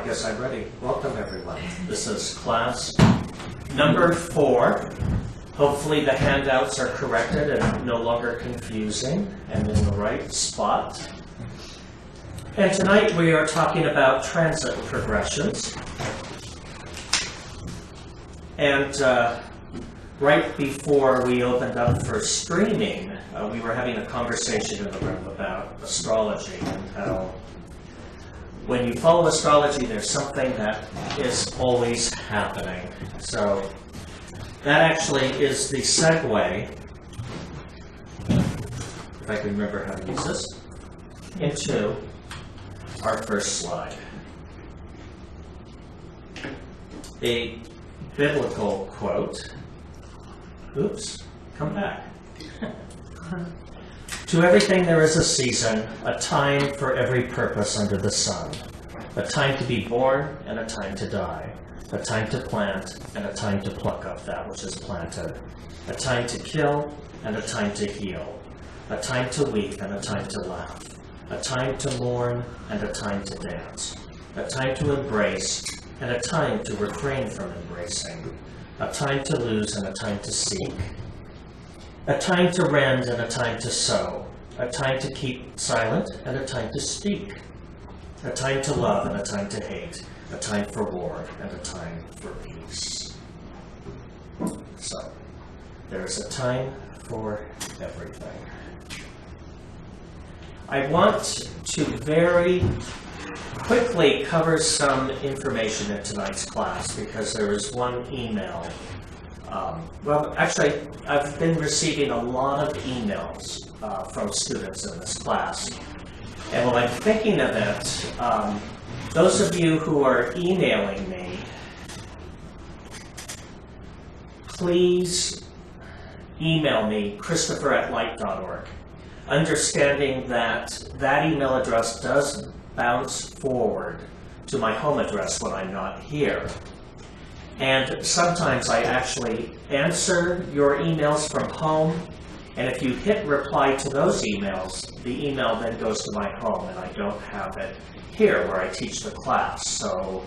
guess I'm ready. Welcome, everyone. This is class number 4. Hopefully the handouts are corrected and no longer confusing and in the right spot. And tonight we are talking about transit progressions. And right before we opened up for streaming, we were having a conversation in the room about astrology and how when you follow astrology, there's something that is always happening. So that actually is the segue, if I can remember how to use this, into our first slide. A biblical quote. Oops, come back. To everything there is a season, a time for every purpose under the sun. A time to be born and a time to die. A time to plant and a time to pluck up that which is planted. A time to kill and a time to heal. A time to weep and a time to laugh. A time to mourn and a time to dance. A time to embrace and a time to refrain from embracing. A time to lose and a time to seek. A time to rend and a time to sow. A time to keep silent and a time to speak. A time to love and a time to hate. A time for war and a time for peace. So, there is a time for everything. I want to very quickly cover some information in tonight's class because there is one email. Well, actually, I've been receiving a lot of emails from students in this class. And while I'm thinking of it, those of you who are emailing me, please email me, christopher@light.org, understanding that that email address does bounce forward to my home address when I'm not here. And sometimes I actually answer your emails from home, and if you hit reply to those emails, the email then goes to my home, and I don't have it here where I teach the class. So,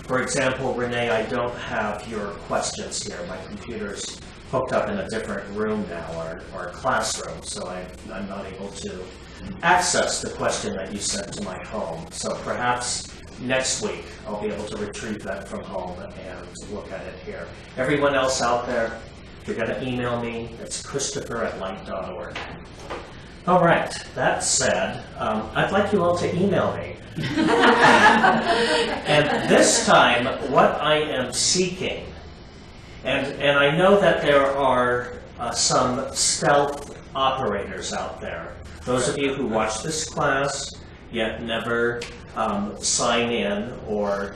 for example, Renee, I don't have your questions here. My computer's hooked up in a different room now, our classroom, so I'm not able to access the question that you sent to my home. So perhaps next week I'll be able to retrieve that from home and look at it here. Everyone else out there, if you're going to email me, it's christopher@light.org. All right, that said, I'd like you all to email me. And this time, what I am seeking, and I know that there are some stealth operators out there. Those of you who watch this class yet never sign in or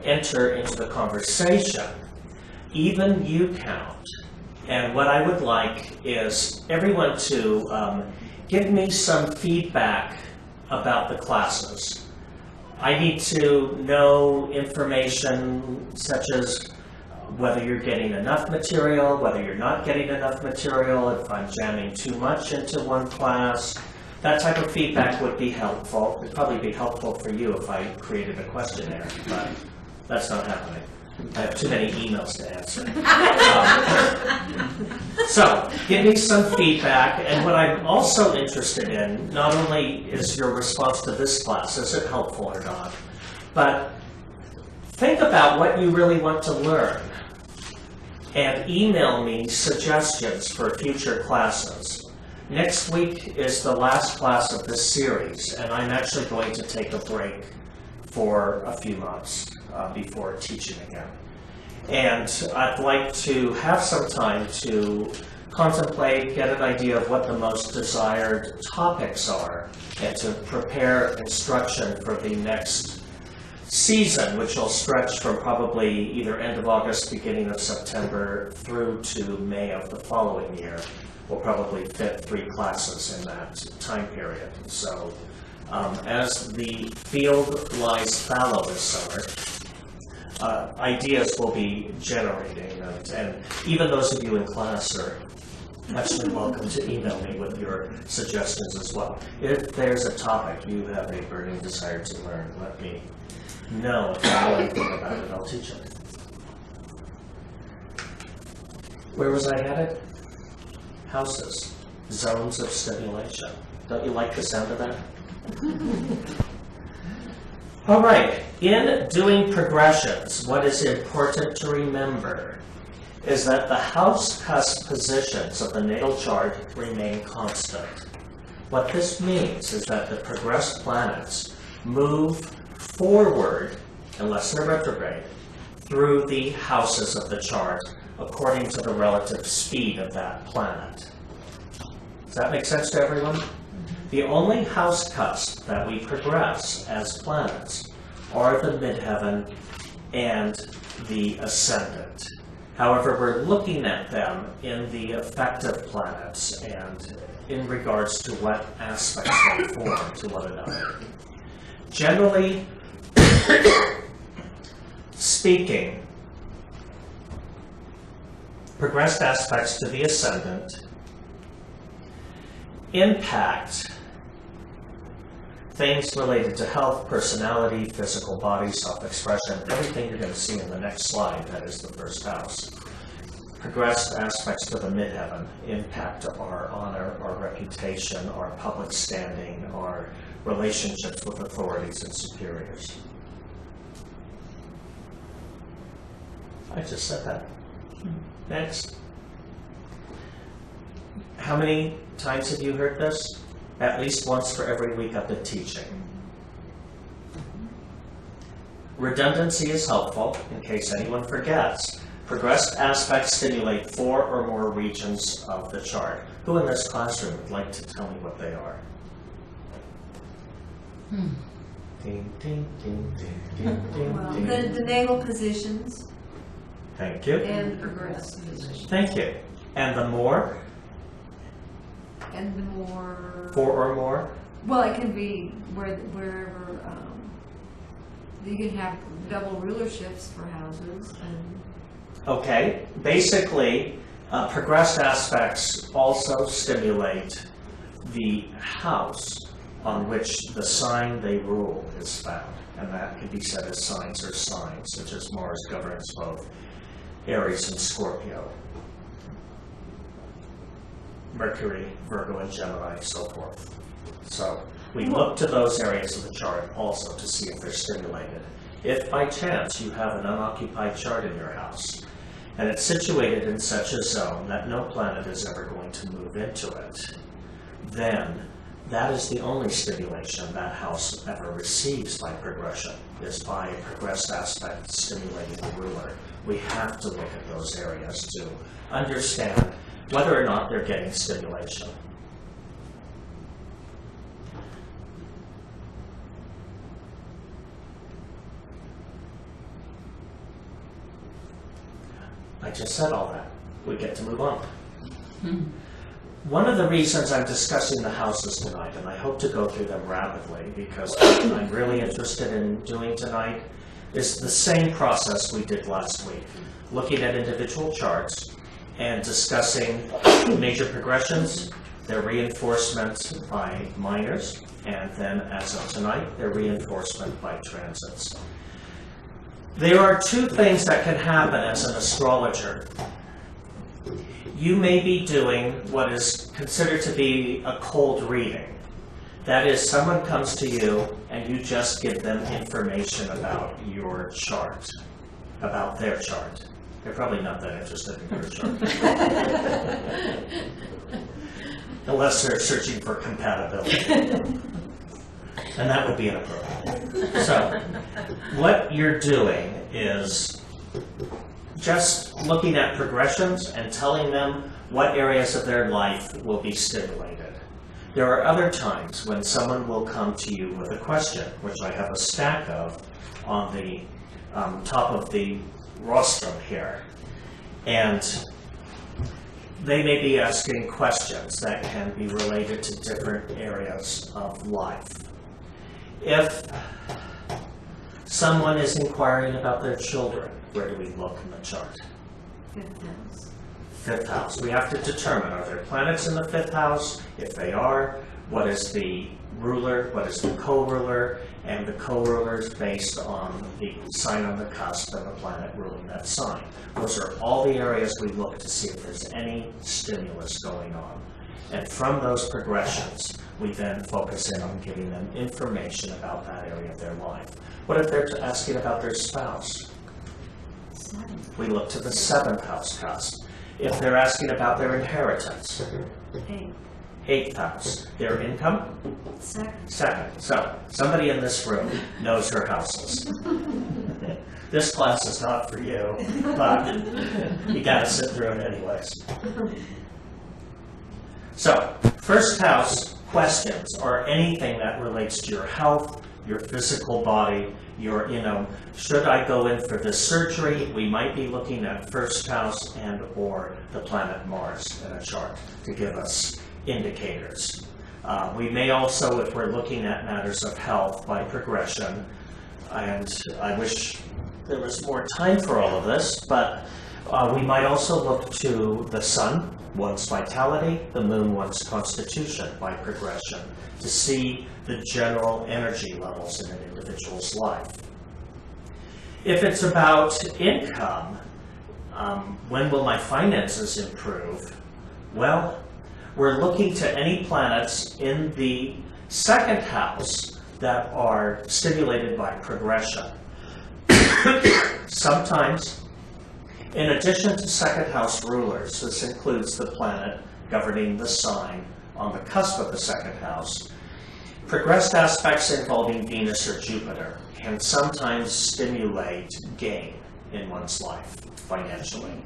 enter into the conversation, even you count. And what I would like is everyone to give me some feedback about the classes. I need to know information such as whether you're getting enough material, whether you're not getting enough material, if I'm jamming too much into one class. That type of feedback would be helpful. It'd probably be helpful for you if I created a questionnaire, but that's not happening. I have too many emails to answer. So, give me some feedback, and what I'm also interested in, not only is your response to this class, is it helpful or not, but think about what you really want to learn, and email me suggestions for future classes. Next week is the last class of this series, and I'm actually going to take a break for a few months before teaching again. And I'd like to have some time to contemplate, get an idea of what the most desired topics are, and to prepare instruction for the next season, which will stretch from probably either end of August, beginning of September, through to May of the following year. We'll probably fit 3 classes in that time period. So as the field lies fallow this summer, ideas will be generating, and even those of you in class are Actually, welcome to email me with your suggestions as well. If there's a topic you have a burning desire to learn, let me know. If I know anything about it, I'll teach it. Where was I headed? Houses, zones of stimulation. Don't you like the sound of that? All right, in doing progressions, what is important to remember is that the house cusp positions of the natal chart remain constant. What this means is that the progressed planets move forward, unless they're retrograde, through the houses of the chart according to the relative speed of that planet. Does that make sense to everyone? The only house cusp that we progress as planets are the midheaven and the ascendant. However, we're looking at them in the effective planets and in regards to what aspects they form to one another. Generally speaking, progressed aspects to the ascendant impact things related to health, personality, physical body, self-expression, everything you're going to see in the next slide, that is the first house. Progressed aspects to the midheaven impact our honor, our reputation, our public standing, our relationships with authorities and superiors. I just said that. Next. How many times have you heard this? At least once for every week I've been teaching. Redundancy is helpful in case anyone forgets. Progressed aspects stimulate 4 or more regions of the chart. Who in this classroom would like to tell me what they are? Ding, ding, ding, ding, ding, ding, Well, ding. the natal positions Thank you. and the progressed positions. Thank you. And the more? And the more... 4 or more? Well, it can be wherever, you can have double rulerships for houses and... Okay, basically, progressed aspects also stimulate the house on which the sign they rule is found. And that could be said as signs or signs, such as Mars governs both Aries and Scorpio, Mercury, Virgo, and Gemini, so forth. So we look to those areas of the chart also to see if they're stimulated. If by chance you have an unoccupied chart in your house, and it's situated in such a zone that no planet is ever going to move into it, then that is the only stimulation that house ever receives by progression, is by a progressed aspect stimulating the ruler. We have to look at those areas to understand whether or not they're getting stimulation. I just said all that. We get to move on. One of the reasons I'm discussing the houses tonight, and I hope to go through them rapidly because what I'm really interested in doing tonight, is the same process we did last week, looking at individual charts and discussing major progressions, their reinforcement by minors, and then, as of tonight, their reinforcement by transits. There are 2 things that can happen as an astrologer. You may be doing what is considered to be a cold reading. That is, someone comes to you and you just give them information about your chart, about their chart. They're probably not that interested in your chart. Unless they're searching for compatibility. And that would be inappropriate. So, what you're doing is just looking at progressions and telling them what areas of their life will be stimulated. There are other times when someone will come to you with a question, which I have a stack of on the top of the rostrum here. And they may be asking questions that can be related to different areas of life. If someone is inquiring about their children, where do we look in the chart? 5th house. fifth house. We have to determine, are there planets in the fifth house? If they are, what is the ruler, what is the co-ruler, and the co-ruler is based on the sign on the cusp and the planet ruling that sign. Those are all the areas we look to see if there's any stimulus going on. And from those progressions, we then focus in on giving them information about that area of their life. What if they're asking about their spouse? We look to the seventh house cusp. If they're asking about their inheritance, eighth house. Their income? Second. So, somebody in this room knows her houses. This class is not for you, but you gotta sit through it anyways. So, first house questions are anything that relates to your health, your physical body, your, should I go in for this surgery? We might be looking at first house and or the planet Mars in a chart to give us indicators. We may also, if we're looking at matters of health by progression, and I wish there was more time for all of this, but we might also look to the sun, one's vitality, the moon, one's constitution by progression, to see the general energy levels in an individual's life. If it's about income, when will my finances improve? Well, we're looking to any planets in the second house that are stimulated by progression. Sometimes, in addition to second house rulers, this includes the planet governing the sign on the cusp of the second house. Progressed aspects involving Venus or Jupiter can sometimes stimulate gain in one's life financially.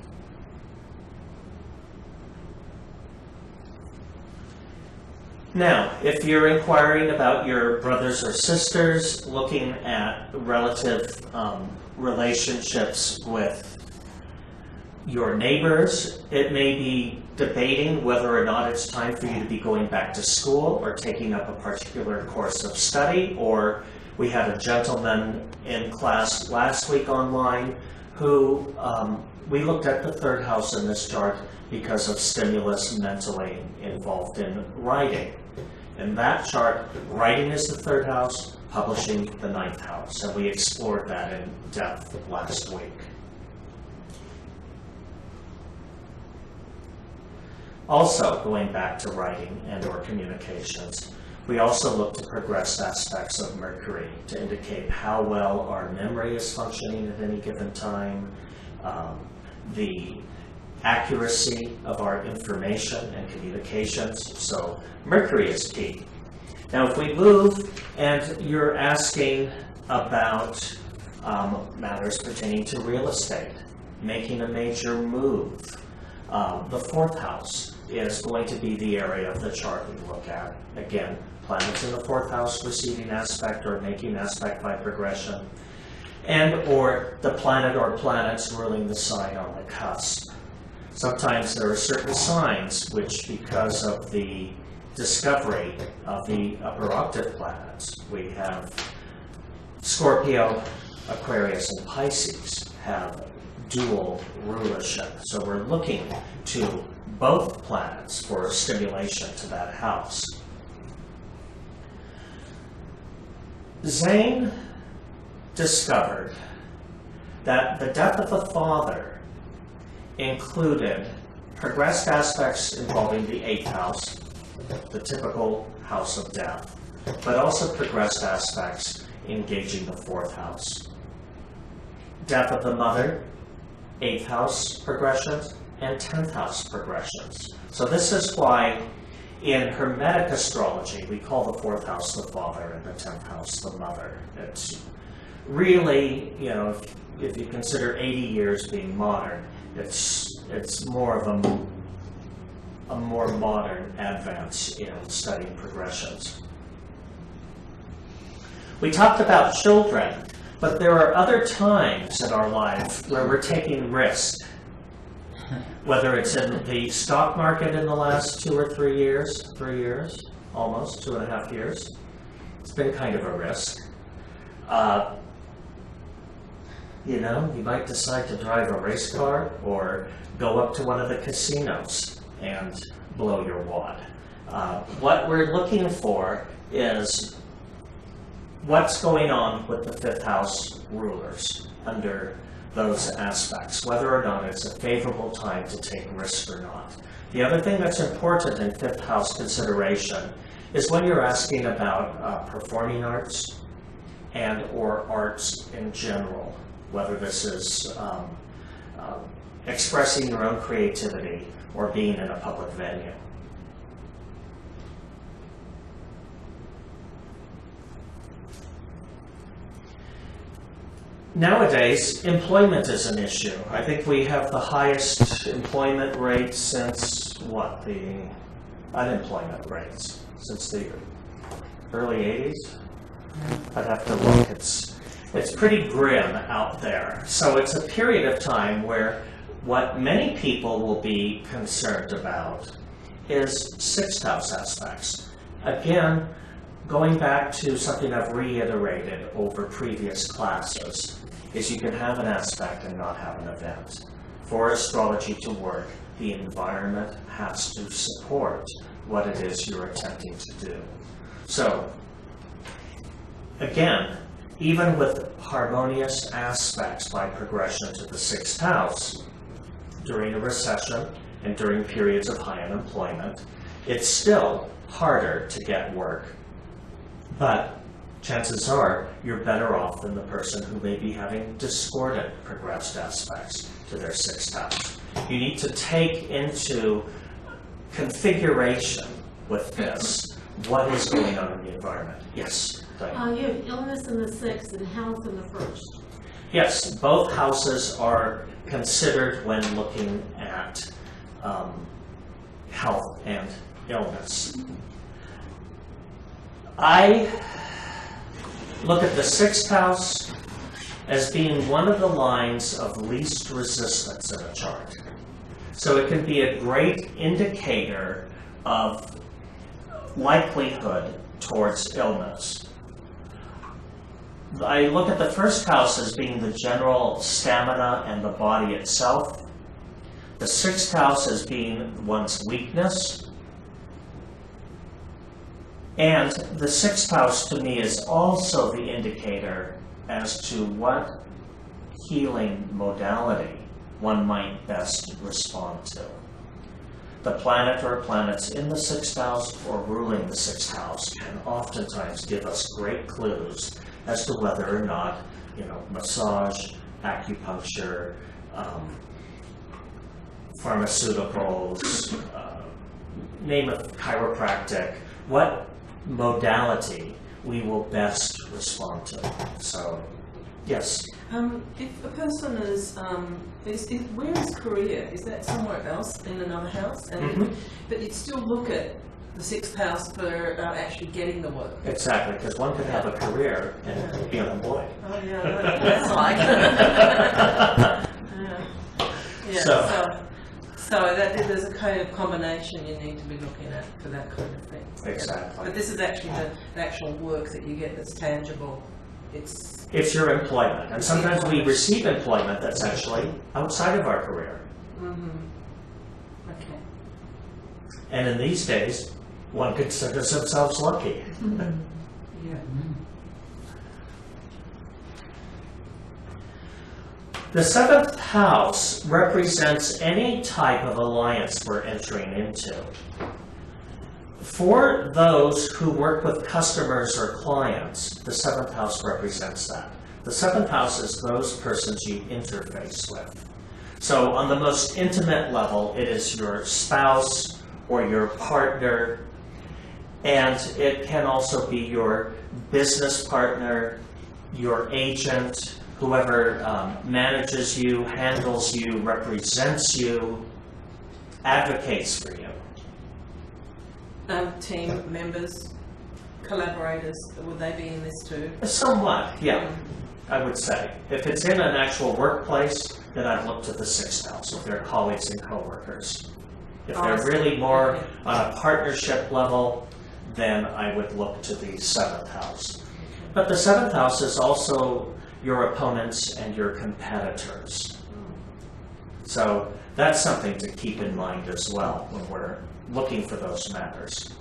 Now, if you're inquiring about your brothers or sisters, looking at relative relationships with your neighbors, it may be debating whether or not it's time for you to be going back to school or taking up a particular course of study. Or we had a gentleman in class last week online who we looked at the third house in this chart because of stimulus mentally involved in writing. In that chart, writing is the third house, publishing the ninth house, and we explored that in depth last week. Also, going back to writing and or communications, we also look to progressed aspects of Mercury to indicate how well our memory is functioning at any given time, the accuracy of our information and communications. So Mercury is key. Now, if we move and you're asking about matters pertaining to real estate, making a major move, the fourth house is going to be the area of the chart we look at. Again, planets in the fourth house receiving aspect or making aspect by progression, and or the planet or planets ruling the sign on the cusp. Sometimes there are certain signs which, because of the discovery of the upper octave planets, we have Scorpio, Aquarius, and Pisces have dual rulership. So we're looking to both planets for stimulation to that house. Zane discovered that the death of the father included progressed aspects involving the eighth house, the typical house of death, but also progressed aspects engaging the fourth house. Death of the mother, eighth house progressions, and 10th house progressions. So this is why in Hermetic astrology we call the fourth house the father and the 10th house the mother. It's really, if you consider 80 years being modern, it's more of a more modern advance in studying progressions. We talked about children, but there are other times in our life where we're taking risk. Whether it's in the stock market in the last 2 or 3 years, almost 2.5 years, it's been kind of a risk. You know, you might decide to drive a race car or go up to one of the casinos and blow your wad. What we're looking for is what's going on with the fifth house rulers under those aspects, whether or not it's a favorable time to take risk or not. The other thing that's important in fifth house consideration is when you're asking about performing arts and or arts in general, whether this is expressing your own creativity or being in a public venue. Nowadays, employment is an issue. I think we have the highest employment rate since what? The unemployment rates since the early 80s? I'd have to look. It's pretty grim out there. So it's a period of time where what many people will be concerned about is sixth house aspects. Again, going back to something I've reiterated over previous classes, is you can have an aspect and not have an event. For astrology to work, the environment has to support what it is you're attempting to do. So, again, even with harmonious aspects by progression to the sixth house, during a recession and during periods of high unemployment, it's still harder to get work. But chances are you're better off than the person who may be having discordant progressed aspects to their sixth house. You need to take into configuration with this what is going on in the environment. Yes, Diane? You have illness in the sixth and health in the first. Yes, both houses are considered when looking at health and illness. I look at the sixth house as being one of the lines of least resistance in a chart. So it can be a great indicator of likelihood towards illness. I look at the first house as being the general stamina and the body itself. The sixth house as being one's weakness. And the sixth house to me is also the indicator as to what healing modality one might best respond to. The planet or planets in the sixth house or ruling the sixth house can oftentimes give us great clues as to whether or not, massage, acupuncture, pharmaceuticals, name of chiropractic, what modality we will best respond to. So, yes. If a person is where is career? Is that somewhere else in another house? And but you'd still look at the sixth house for actually getting the work. Exactly, because one could have a career and be unemployed. Oh yeah, that's like. yeah. So that there's a kind of combination you need to be looking at for that kind of thing. Exactly. But this is actually the actual work that you get that's tangible. It's your employment, and sometimes we receive employment that's actually outside of our career. Okay. And in these days, one considers themselves lucky. Yeah. The seventh house represents any type of alliance we're entering into. For those who work with customers or clients, the seventh house represents that. The seventh house is those persons you interface with. So on the most intimate level, it is your spouse or your partner, and it can also be your business partner, your agent, whoever manages you, handles you, represents you, advocates for you. Team members, collaborators, would they be in this too? Somewhat, yeah, I would say. If it's in an actual workplace, then I'd look to the sixth house, if they're colleagues and coworkers. If they're really more on a partnership level, then I would look to the seventh house. But the seventh house is also your opponents and your competitors. So that's something to keep in mind as well when we're looking for those matters.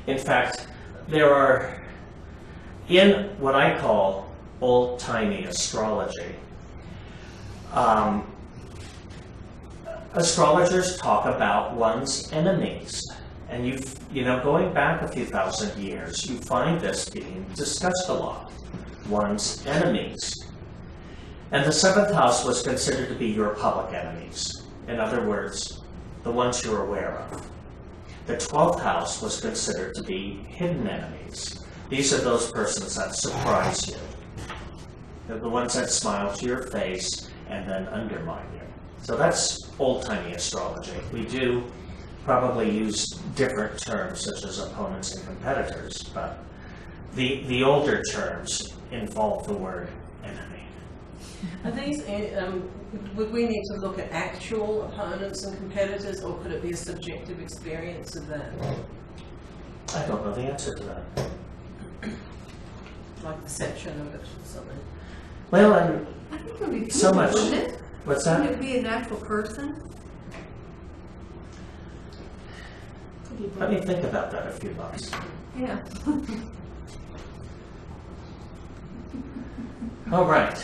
In fact, there are, in what I call old-timey astrology, astrologers talk about one's enemies. And you know, going back a few thousand years, you find this being discussed a lot, one's enemies. And the 7th house was considered to be your public enemies. In other words, the ones you're aware of. The 12th house was considered to be hidden enemies. These are those persons that surprise you. They're the ones that smile to your face and then undermine you. So that's old-timey astrology. We do probably use different terms such as opponents and competitors, but the older terms involve the word enemy. Are these, would we need to look at actual opponents and competitors, or could it be a subjective experience of that? I don't know the answer to that. Like perception of it or something? Well, and I think it would be so people, much. wouldn't it? What's Wouldn't that? it be an actual person? Let me think about that a few months. Yeah. All right.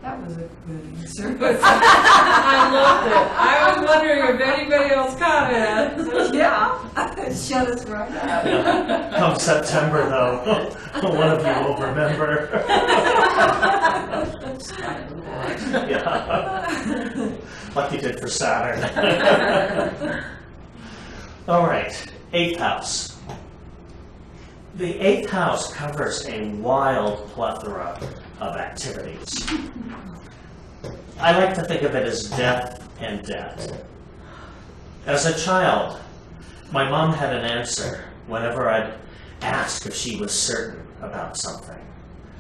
That was a good answer. I loved it. I was wondering if anybody else caught it. Yeah. Shut us right up. Yeah. Come September, though, one of you will remember. Yeah. Like you did for Saturn. All right, 8th house. The 8th house covers a wild plethora of activities. I like to think of it as death and debt. As a child, my mom had an answer whenever I'd ask if she was certain about something.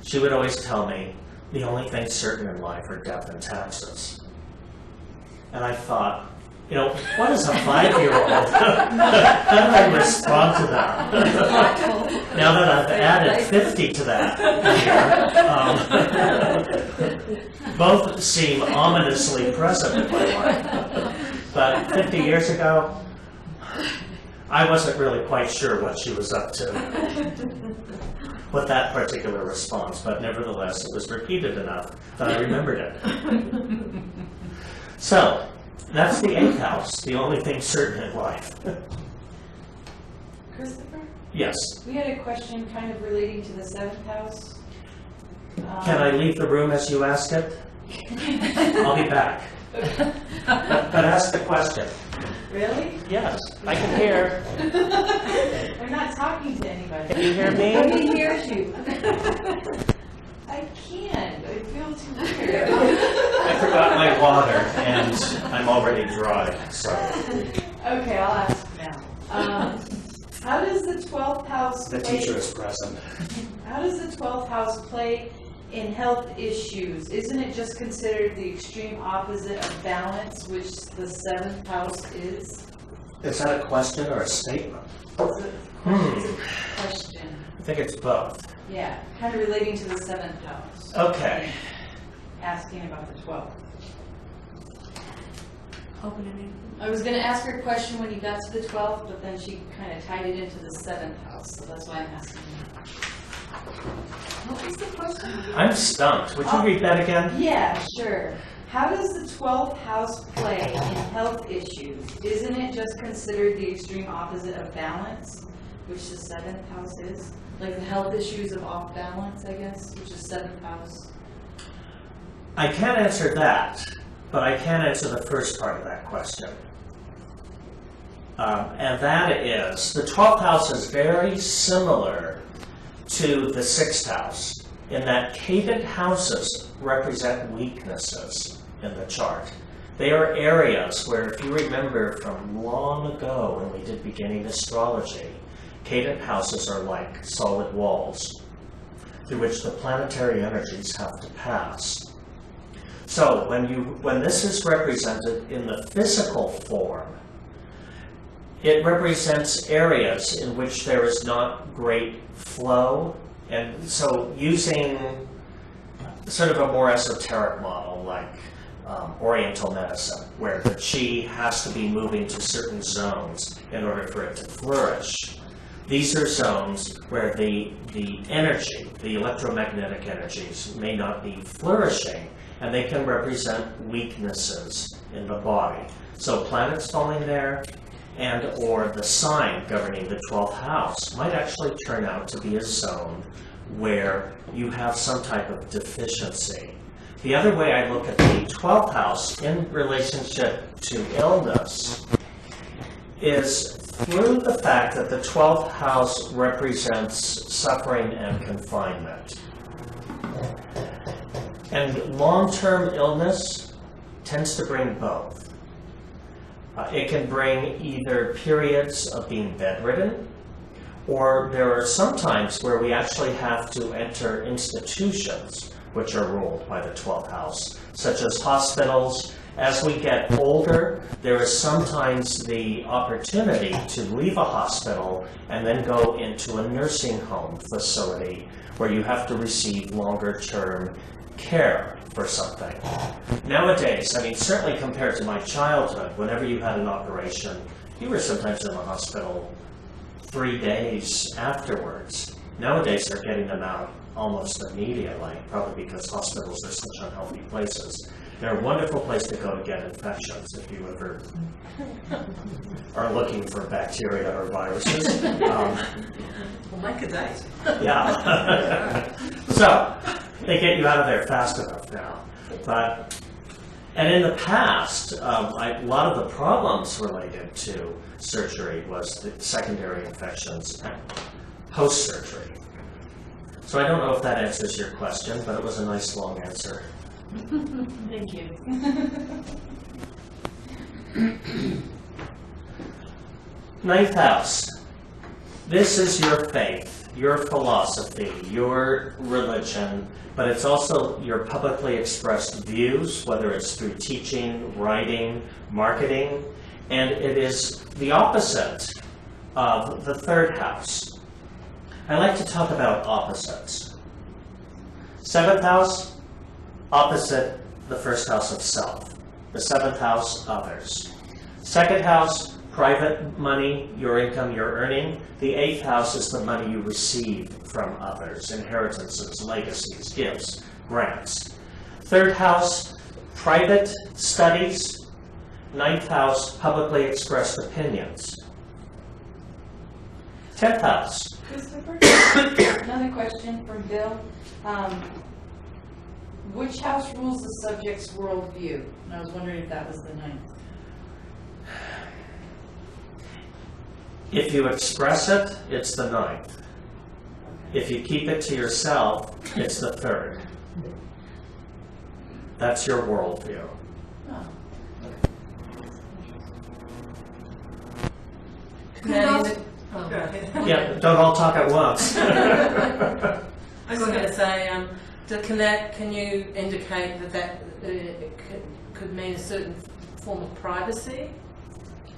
She would always tell me, the only things certain in life are death and taxes. And I thought, you know, what is a 5-year-old? How do I respond to that? Now that I've added 50 to that year, both seem ominously present in my life. But 50 years ago, I wasn't really quite sure what she was up to with that particular response, but nevertheless, it was repeated enough that I remembered it. So, that's the 8th house, the only thing certain in life. Christopher, Yes. we had a question kind of relating to the 7th house. Can I leave the room as you asked it? I'll be back. But ask the question. Really? Yes, I can hear. I'm not talking to anybody. Can you hear me? Nobody hears you. I can't. I feel too weird. I forgot my water and I'm already dry, so. Okay, I'll ask now. How does the 12th house The play? teacher is present. How does the 12th house play in health issues? Isn't it just considered the extreme opposite of balance, which the 7th house is? Is that a question or a statement? It's a question. I think it's both. Yeah, kind of relating to the 7th house. Okay. Asking about the 12th. Opening I was going to ask her a question when you got to the 12th, but then she kind of tied it into the 7th house, so that's why I'm asking you. What was the question? I'm stumped. Would you read that again? Yeah, sure. How does the 12th house play in health issues? Isn't it just considered the extreme opposite of balance, which the 7th house is? Like the health issues of off balance, I guess, which is 7th house. I can't answer that, but I can answer the first part of that question. And that is, the 12th house is very similar to the 6th house in that cadent houses represent weaknesses in the chart. They are areas where, if you remember from long ago when we did beginning astrology, cadent houses are like solid walls through which the planetary energies have to pass. So when this is represented in the physical form, it represents areas in which there is not great flow. And so using sort of a more esoteric model like Oriental medicine, where the chi has to be moving to certain zones in order for it to flourish. These are zones where the energy, the electromagnetic energies, may not be flourishing, and they can represent weaknesses in the body. So planets falling there and or the sign governing the 12th house might actually turn out to be a zone where you have some type of deficiency. The other way I look at the 12th house in relationship to illness is through the fact that the 12th house represents suffering and confinement. And long-term illness tends to bring both. It can bring either periods of being bedridden, or there are some times where we actually have to enter institutions which are ruled by the 12th house, such as hospitals. As we get older, there is sometimes the opportunity to leave a hospital and then go into a nursing home facility where you have to receive longer-term care for something. Nowadays, I mean, certainly compared to my childhood, whenever you had an operation, you were sometimes in the hospital 3 days afterwards. Nowadays, they're getting them out almost immediately, probably because hospitals are such unhealthy places. They're a wonderful place to go to get infections if you ever are looking for bacteria or viruses. Well, make a date. Yeah. So, they get you out of there fast enough now. And in the past, a lot of the problems related to surgery was the secondary infections post-surgery. So I don't know if that answers your question, but it was a nice long answer. Thank you. Ninth house. This is your faith, your philosophy, your religion, but it's also your publicly expressed views, whether it's through teaching, writing, marketing, and it is the opposite of the third house. I like to talk about opposites. Seventh house, opposite the first house of self. The seventh house, others. Second house, private money, your income you're earning. The eighth house is the money you receive from others, inheritances, legacies, gifts, grants. Third house, private studies. Ninth house, publicly expressed opinions. 10th house. Christopher, another question from Bill. Which house rules the subject's worldview? And I was wondering if that was the ninth. If you express it, it's the ninth. If you keep it to yourself, it's the third. That's your worldview. Oh. Go ahead. Yeah, don't all talk at once. I was going to say, to connect, can you indicate that could mean a certain form of privacy?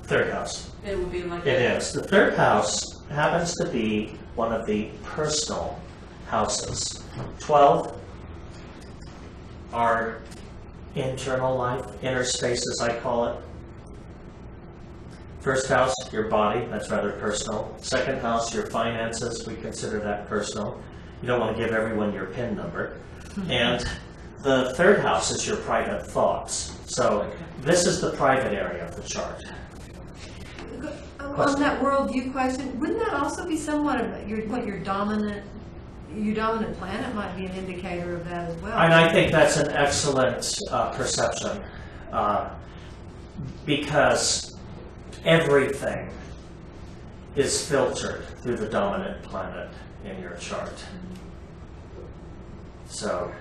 Third house. It would be like It is. The third house happens to be one of the personal houses. 12 are internal life, inner space as I call it. First house, your body, that's rather personal. Second house, your finances, we consider that personal. You don't want to give everyone your PIN number. And the third house is your private thoughts. So this is the private area of the chart. On that worldview question, wouldn't that also be somewhat of your dominant planet might be an indicator of that as well? And I think that's an excellent perception because everything is filtered through the dominant planet in your chart. So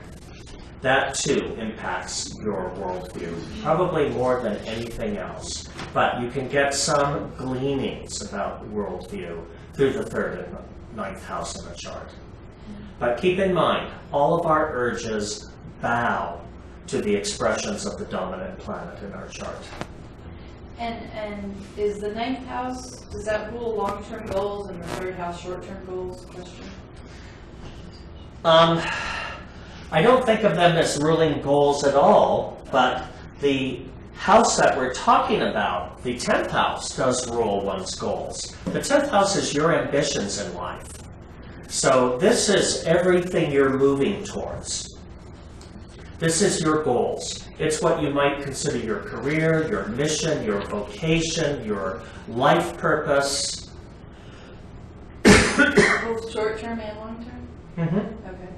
that too impacts your worldview, probably more than anything else. But you can get some gleanings about worldview through the third and ninth house in the chart. But keep in mind, all of our urges bow to the expressions of the dominant planet in our chart. And is the ninth house, does that rule long-term goals and the third house short-term goals? Question. I don't think of them as ruling goals at all, but the house that we're talking about, the 10th house, does rule one's goals. The 10th house is your ambitions in life. So this is everything you're moving towards. This is your goals. It's what you might consider your career, your mission, your vocation, your life purpose. Both short-term and long-term? Mm-hmm. Okay.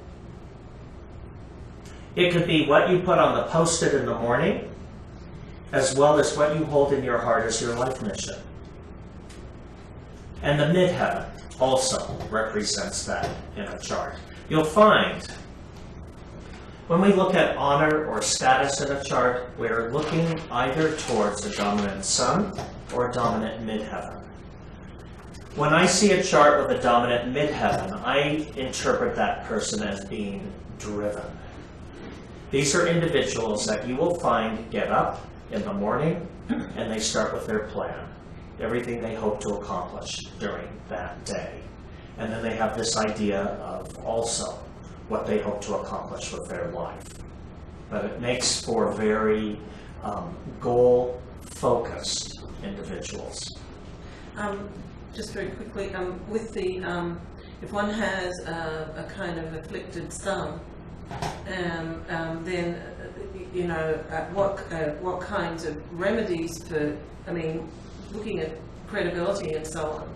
It could be what you put on the post-it in the morning, as well as what you hold in your heart as your life mission. And the midheaven also represents that in a chart. You'll find when we look at honor or status in a chart, we're looking either towards a dominant sun or a dominant midheaven. When I see a chart with a dominant midheaven, I interpret that person as being driven. These are individuals that you will find get up in the morning and they start with their plan, everything they hope to accomplish during that day. And then they have this idea of also what they hope to accomplish with their life. But it makes for very goal-focused individuals. Just very quickly, with the, if one has a kind of afflicted sun, then, you know, what kinds of remedies for, I mean, looking at credibility and so on.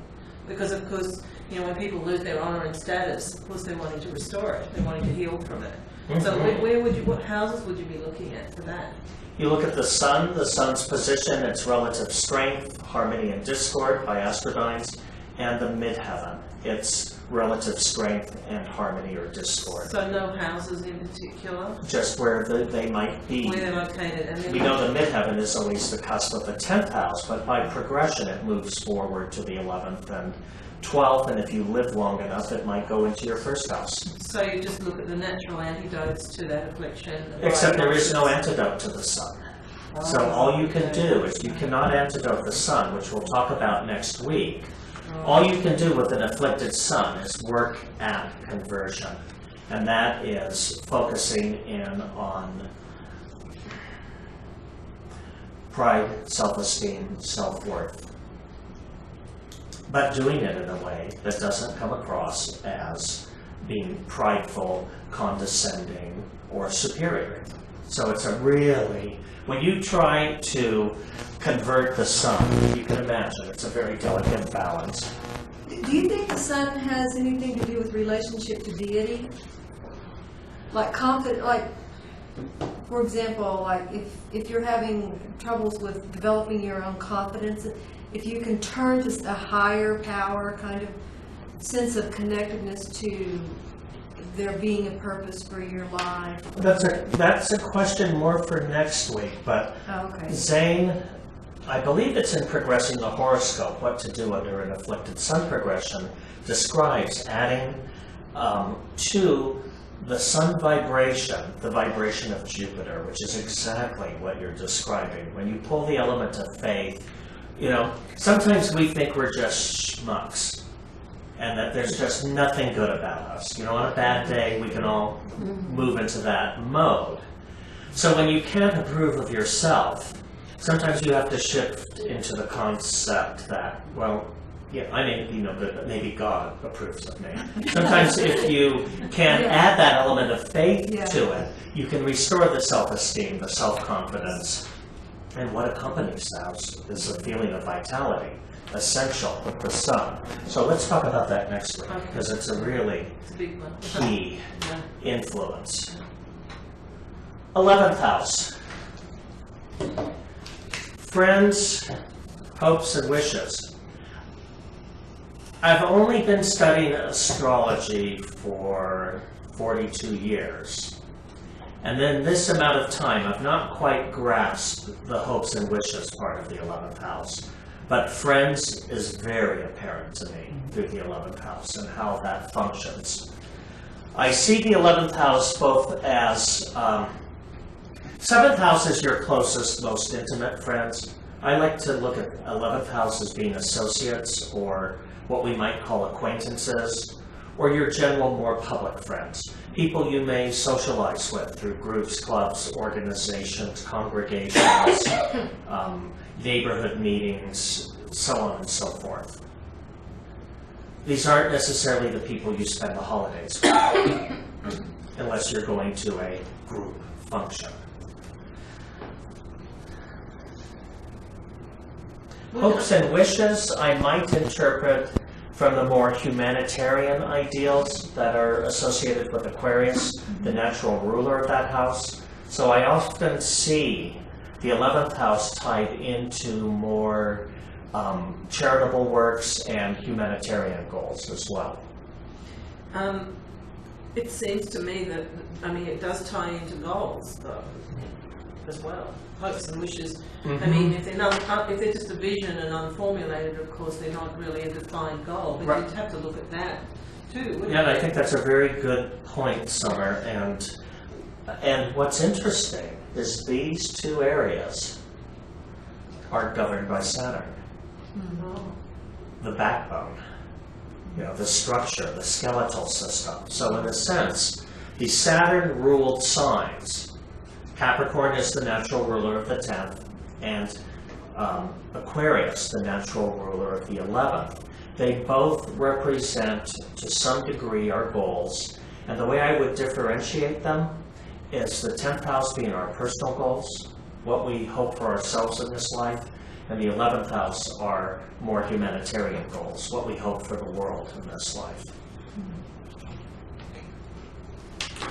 Because of course, you know, when people lose their honour and status, of course they're wanting to restore it, they're wanting to heal from it. Mm-hmm. So where would you, what houses would you be looking at for that? You look at the sun's position, its relative strength, harmony and discord by astrodynes, and the midheaven, its relative strength and harmony or discord. So no houses in particular? Just where they might be. Where they're located. And we know the midheaven is always the cusp of the 10th house, but by progression it moves forward to the 11th and 12th, and if you live long enough, it might go into your first house. So you just look at the natural antidotes to that affliction? Except there is no antidote to the sun. So all you can do is, you cannot antidote the sun, which we'll talk about next week. All you can do with an afflicted sun is work at conversion. And that is focusing in on pride, self-esteem, self-worth. But doing it in a way that doesn't come across as being prideful, condescending, or superior. So it's a really, when you try to convert the sun, you can imagine it's a very delicate balance. Do you think the sun has anything to do with relationship to deity? Like for example, like if you're having troubles with developing your own confidence, if you can turn to a higher power kind of sense of connectedness to there being a purpose for your life. That's a question more for next week, but okay. Zane, I believe it's in Progressing the Horoscope, What to Do Under an Afflicted Sun Progression, describes adding to the sun vibration, the vibration of Jupiter, which is exactly what you're describing. When you pull the element of faith, you know, sometimes we think we're just schmucks and that there's just nothing good about us. You know, on a bad day, we can all move into that mode. So when you can't approve of yourself, sometimes you have to shift into the concept that, well, yeah, I may be no good, but maybe God approves of me. Sometimes if you can add that element of faith to it, you can restore the self-esteem, the self-confidence. And what accompanies that is a feeling of vitality, essential with the sun. So let's talk about that next week, because it's a really key influence. 11th house. Friends, hopes, and wishes. I've only been studying astrology for 42 years. And then this amount of time, I've not quite grasped the hopes and wishes part of the 11th house. But friends is very apparent to me through the 11th house and how that functions. I see the 11th house both as, 7th house is your closest, most intimate friends. I like to look at 11th house as being associates or what we might call acquaintances, or your general more public friends. people you may socialize with through groups, clubs, organizations, congregations, neighborhood meetings, so on and so forth. These aren't necessarily the people you spend the holidays with, unless you're going to a group function. Hopes and wishes I might interpret from the more humanitarian ideals that are associated with Aquarius, the natural ruler of that house. So I often see the 11th house tied into more charitable works and humanitarian goals as well. It seems to me that, I mean, it does tie into goals, though, as well. Hopes and wishes. I mean, if they're just a vision and unformulated, of course, they're not really a defined goal. But you'd have to look at that too. Wouldn't Yeah, and I think that's a very good point, Summer. And what's interesting is these two areas are governed by Saturn. The backbone, the structure, the skeletal system. So in a sense, the Saturn-ruled signs, Capricorn is the natural ruler of the 10th, and Aquarius, the natural ruler of the 11th. They both represent, to some degree, our goals. And the way I would differentiate them is the 10th house being our personal goals, what we hope for ourselves in this life, and the 11th house are more humanitarian goals, what we hope for the world in this life.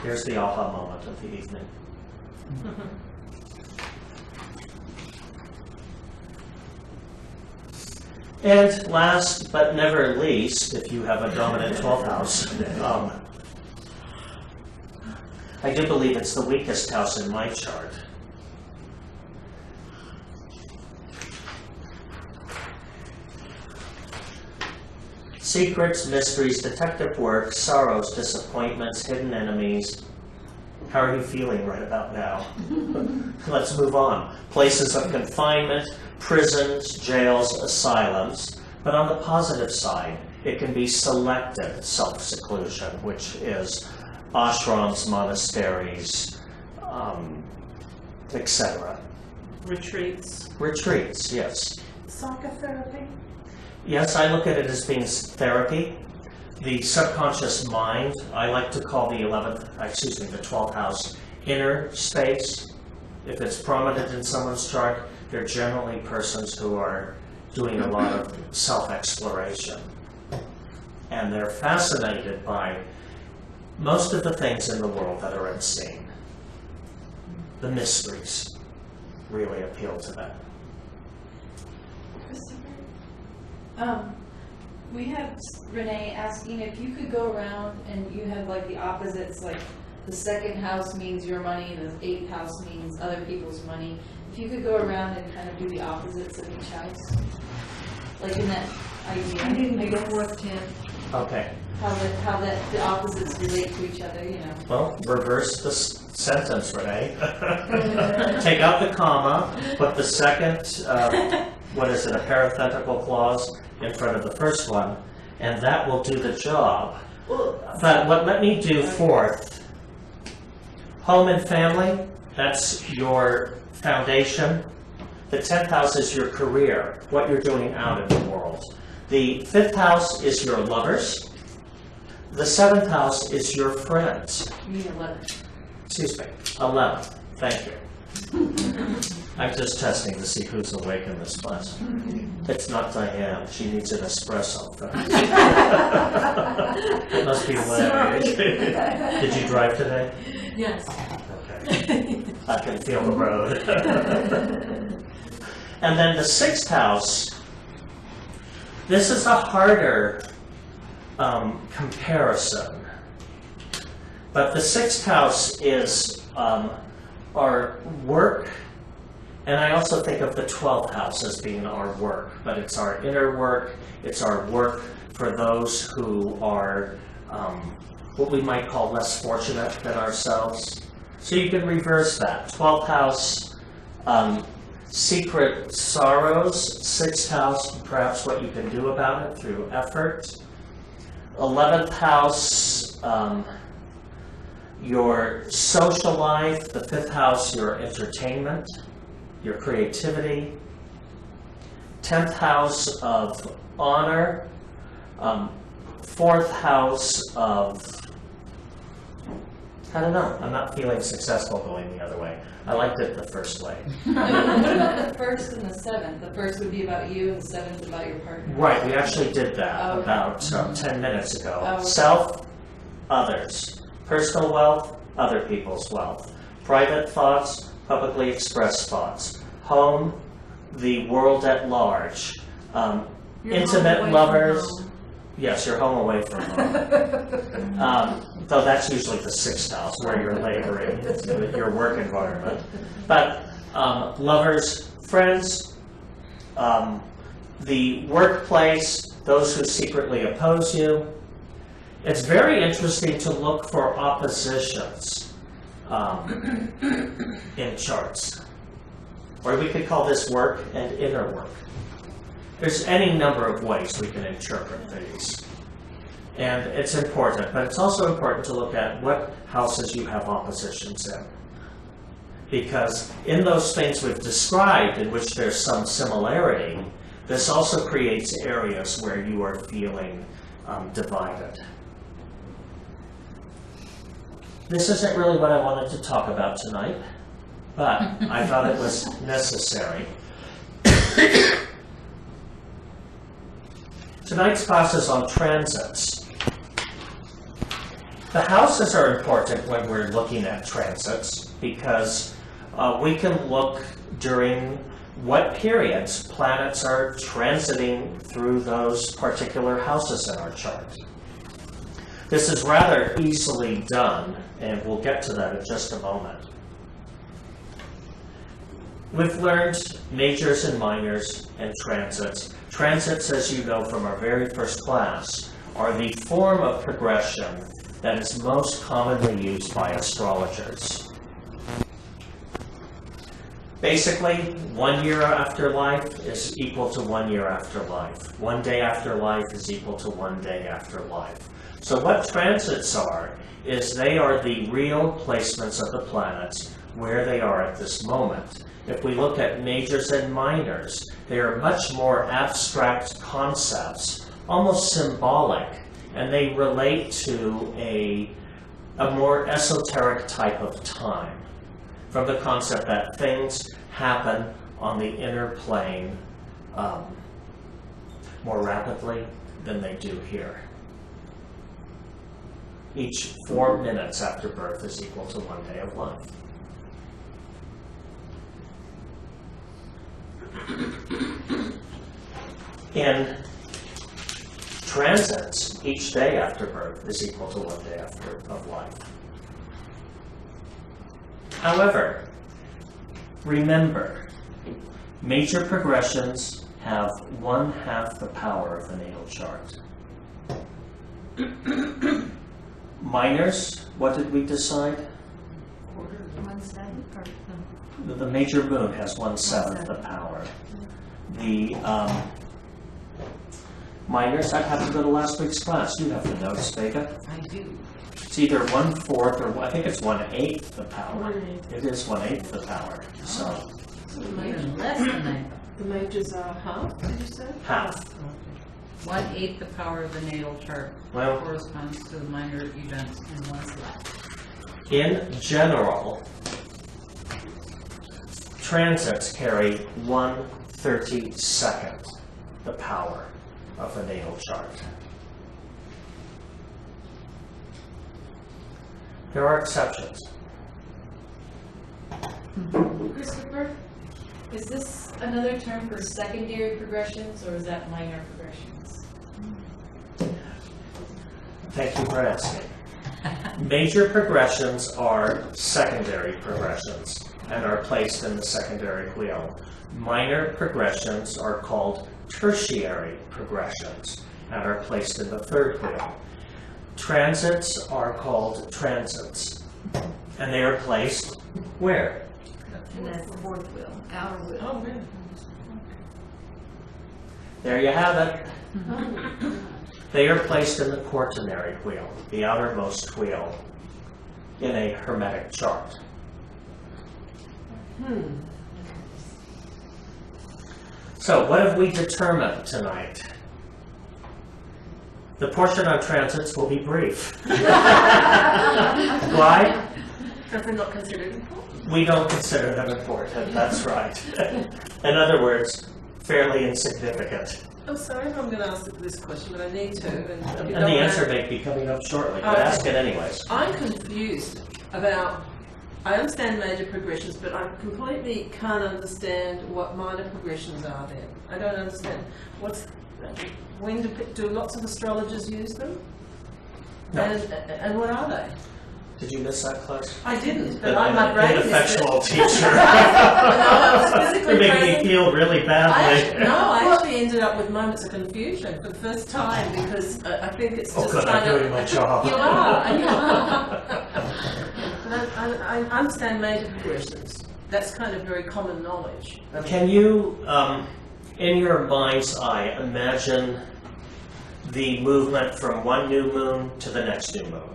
Here's the aha moment of the evening. And last but never least, if you have a dominant 12th house, I do believe it's the weakest house in my chart. Secrets, mysteries, detective work, sorrows, disappointments, hidden enemies. How are you feeling right about now? Let's move on. Places of confinement, prisons, jails, asylums. But on the positive side, it can be selective self-seclusion, which is ashrams, monasteries, etc. Retreats. Retreats, yes. Psychotherapy. Yes, I look at it as being therapy. The subconscious mind, I like to call the 12th house inner space. If it's prominent in someone's chart, they're generally persons who are doing a lot of self-exploration. And they're fascinated by most of the things in the world that are unseen. The mysteries really appeal to them. We have Renee asking if you could go around and you have like the opposites, like the 2nd house means your money, the 8th house means other people's money. If you could go around and kind of do the opposites of each house, like in that idea. I didn't do the guess, 4th, 10th. Okay. how the opposites relate to each other, Well, reverse the sentence, Renee. Take out the comma, put the second, a parenthetical clause in front of the first one, and that will do the job. But let me do 4th. Home and family, that's your foundation. The 10th house is your career, what you're doing out in the world. The 5th house is your lovers. The 7th house is your friends. You mean 11. Excuse me, 11. Thank you. I'm just testing to see who's awake in this class. It's not Diane. She needs an espresso. It must be Larry. Did you drive today? Yes. Okay. I can feel the road. And then the 6th house, this is a harder comparison. But the 6th house is our work, and I also think of the 12th house as being our work, but it's our inner work, it's our work for those who are what we might call less fortunate than ourselves. So you can reverse that. 12th house, secret sorrows. 6th house, perhaps what you can do about it through effort. 11th house, your social life, the 5th house, your entertainment, your creativity, 10th house of honor, 4th house of, I don't know, I'm not feeling successful going the other way. I liked it the first way. What about the 1st and the 7th? The 1st would be about you and the 7th about your partner. Right, we actually did that Oh, okay. about 10 minutes ago. Oh, okay. Self, others. Personal wealth, other people's wealth. Private thoughts, publicly expressed thoughts. Home, the world at large. You're home away Intimate from lovers. home. Yes, you're home away from home. Though that's usually the 6th house where you're laboring, your work environment. But lovers, friends, the workplace, those who secretly oppose you. It's very interesting to look for oppositions in charts. Or we could call this work and inner work. There's any number of ways we can interpret these. And it's important, but it's also important to look at what houses you have oppositions in. Because in those things we've described in which there's some similarity, this also creates areas where you are feeling divided. This isn't really what I wanted to talk about tonight, but I thought it was necessary. Tonight's class is on transits. The houses are important when we're looking at transits because we can look during what periods planets are transiting through those particular houses in our chart. This is rather easily done, and we'll get to that in just a moment. We've learned majors and minors and transits. Transits, as you know from our very first class, are the form of progression that is most commonly used by astrologers. Basically, 1 year after life is equal to 1 year after life. 1 day after life is equal to 1 day after life. So what transits are, is they are the real placements of the planets where they are at this moment. If we look at majors and minors, they are much more abstract concepts, almost symbolic, and they relate to a more esoteric type of time, from the concept that things happen on the inner plane more rapidly than they do here. Each 4 minutes after birth is equal to 1 day of life. In transits, each day after birth is equal to 1 day of life. However, remember, major progressions have 1/2 the power of the natal chart. Minors, what did we decide? 1/7 or no? The major moon has 1/7 the power. The minors, I'd have to go to last week's class. You have the notes, Vega. I do. It's either 1/4 or I think it's 1/8 the power. 1/8. It is 1/8 the power. So Even less than that. The majors are half, did you say? half. 1/8 the power of the natal chart Well, corresponds to the minor events in one's life. in general, transits carry 1/32 the power of the natal chart. There are exceptions. Christopher, is this another term for secondary progressions, or is that minor progressions? Thank you for asking. Major progressions are secondary progressions and are placed in the secondary wheel. Minor progressions are called tertiary progressions and are placed in the third wheel. Transits are called transits, and they are placed where? And that's the 4th wheel, outer wheel. Oh, really? There you have it. They are placed in the quaternary wheel, the outermost wheel. in a Hermetic chart? So what have we determined tonight? The portion on transits will be brief. Why? Because they're not considered important. We don't consider them important, that's right. In other words, fairly insignificant. I'm sorry if I'm going to ask this question, but I need to. And the answer may be coming up shortly, but ask it anyways. I'm confused about, I understand major progressions, but I completely can't understand what minor progressions are then. I don't understand. When do lots of astrologers use them? No. And what are they? Did you miss that class? I didn't, but An my brain missed it. ineffectual teacher. I was physically You're making me present. feel really badly. I actually ended up with moments of confusion for the first time because I think it's Oh, just good, kind I'm doing my job. You are. But I understand major progressions. That's kind of very common knowledge. Can you, in your mind's eye, imagine the movement from one new moon to the next new moon?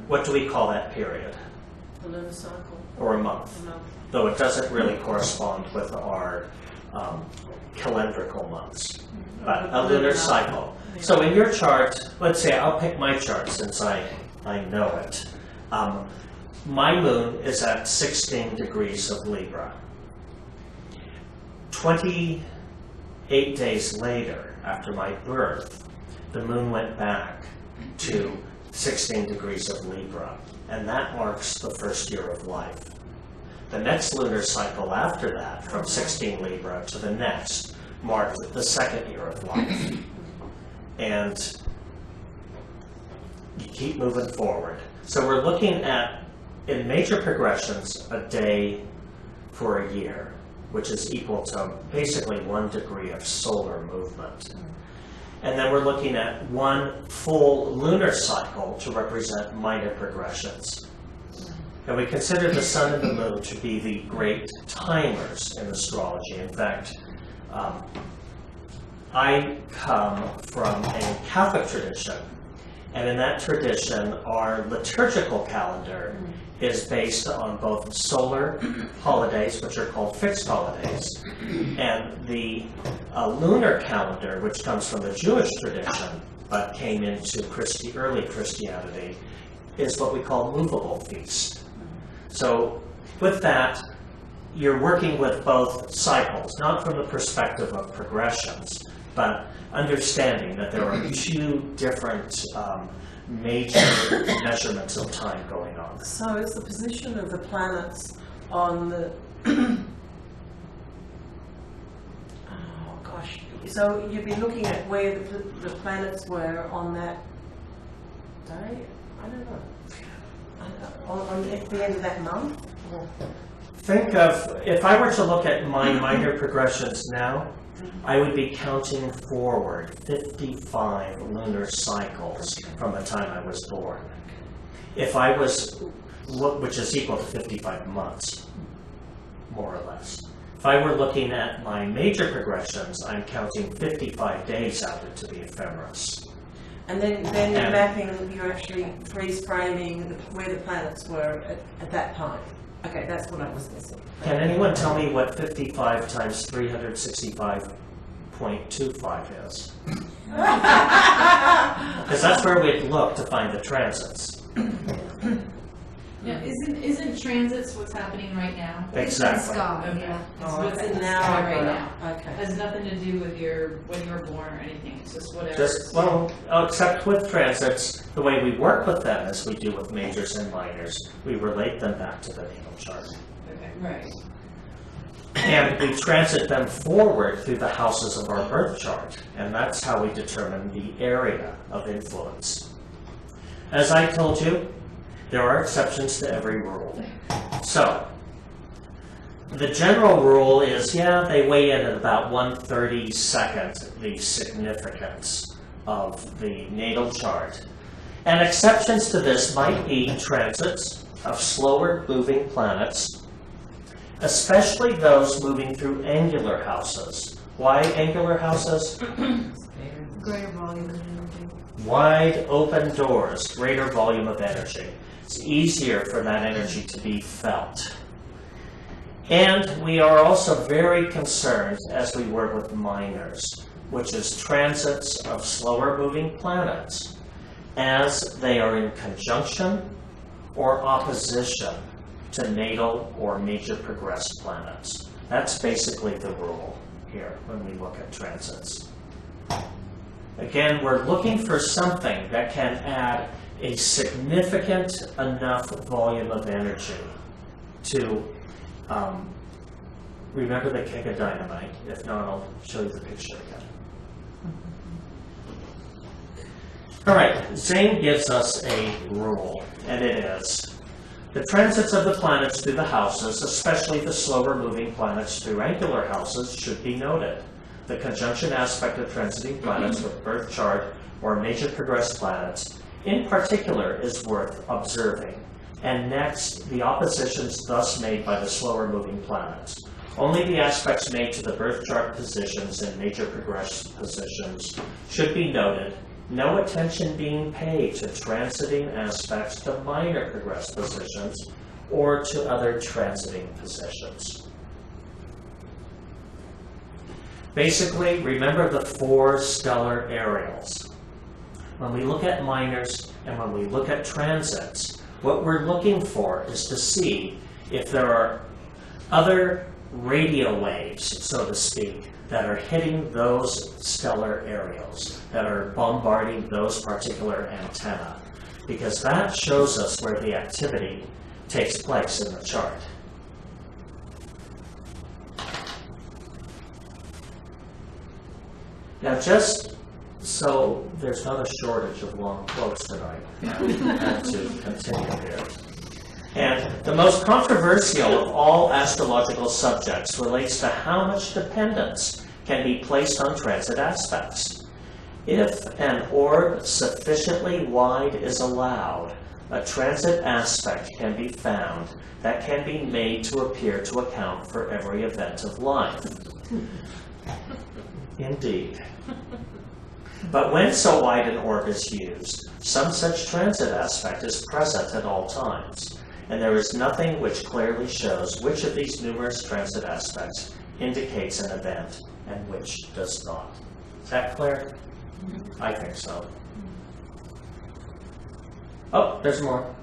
What do we call that period? The lunar cycle. Or a month? A month. Though it doesn't really correspond with our calendrical months, but a lunar cycle. So in your chart, let's say I'll pick my chart since I know it. My moon is at 16 degrees of Libra. 28 days later, after my birth, the moon went back to 16 degrees of Libra, and that marks the first year of life. The next lunar cycle after that, from 16 Libra to the next, marked the second year of life. And you keep moving forward. So we're looking at, in major progressions, a day for a year, which is equal to basically 1 degree of solar movement. And then we're looking at 1 full lunar cycle to represent minor progressions. And we consider the sun and the moon to be the great timers in astrology. In fact, I come from a Catholic tradition, and in that tradition, our liturgical calendar is based on both solar holidays, which are called fixed holidays, and the lunar calendar, which comes from the Jewish tradition, but came into early Christianity, is what we call movable feast. So with that, you're working with both cycles, not from the perspective of progressions, but understanding that there are 2 different major measurements of time going on. So it's the position of the planets on the... oh gosh. So you'd be looking at where the planets were on that day? I don't know. At the end of that month? Or... Think of, if I were to look at my minor progressions now, I would be counting forward 55 lunar cycles from the time I was born. If I was, which is equal to 55 months, more or less. If I were looking at my major progressions, I'm counting 55 days out into the ephemeris. And then you're mapping, you're actually freeze-framing where the planets were at that time. Okay, that's what I was missing. Can anyone tell me what 55 times 365.25 is? Because that's where we'd look to find the transits. Yeah, isn't transits what's happening right now? Exactly. Sky, Okay. yeah. It's Oh, what's it's in the now sky I've right got it. now. Okay. Has nothing to do with when you were born or anything. It's just whatever. Just, well, except with transits, the way we work with them as we do with majors and minors, we relate them back to the natal chart. Okay, right. And we transit them forward through the houses of our birth chart, and that's how we determine the area of influence. As I told you, there are exceptions to every rule. So, the general rule is, they weigh in at about 1/32 the significance of the natal chart. And exceptions to this might be transits of slower moving planets, especially those moving through angular houses. Why angular houses? Greater volume of energy. wide open doors, greater volume of energy. It's easier for that energy to be felt. And we are also very concerned as we work with minors, which is transits of slower moving planets, as they are in conjunction or opposition to natal or major progressed planets. That's basically the rule here when we look at transits. Again, we're looking for something that can add a significant enough volume of energy to, remember the keg of dynamite. If not, I'll show you the picture again. All right, Zane gives us a rule, and it is, the transits of the planets through the houses, especially the slower moving planets through angular houses, should be noted. The conjunction aspect of transiting planets with birth chart or major progressed planets, in particular, is worth observing. And next, the oppositions thus made by the slower moving planets. Only the aspects made to the birth chart positions and major progressed positions should be noted, no attention being paid to transiting aspects to minor progressed positions or to other transiting positions. Basically, remember the 4 stellar aerials. When we look at minors and when we look at transits, what we're looking for is to see if there are other radio waves, so to speak, that are hitting those stellar aerials, that are bombarding those particular antennae, because that shows us where the activity takes place in the chart. Now, just so there's not a shortage of long quotes tonight, I had to continue here. And the most controversial of all astrological subjects relates to how much dependence can be placed on transit aspects. If an orb sufficiently wide is allowed, a transit aspect can be found that can be made to appear to account for every event of life. Indeed. But when so wide an orb is used, some such transit aspect is present at all times, and there is nothing which clearly shows which of these numerous transit aspects indicates an event and which does not. Is that clear? I think so. Oh, there's more.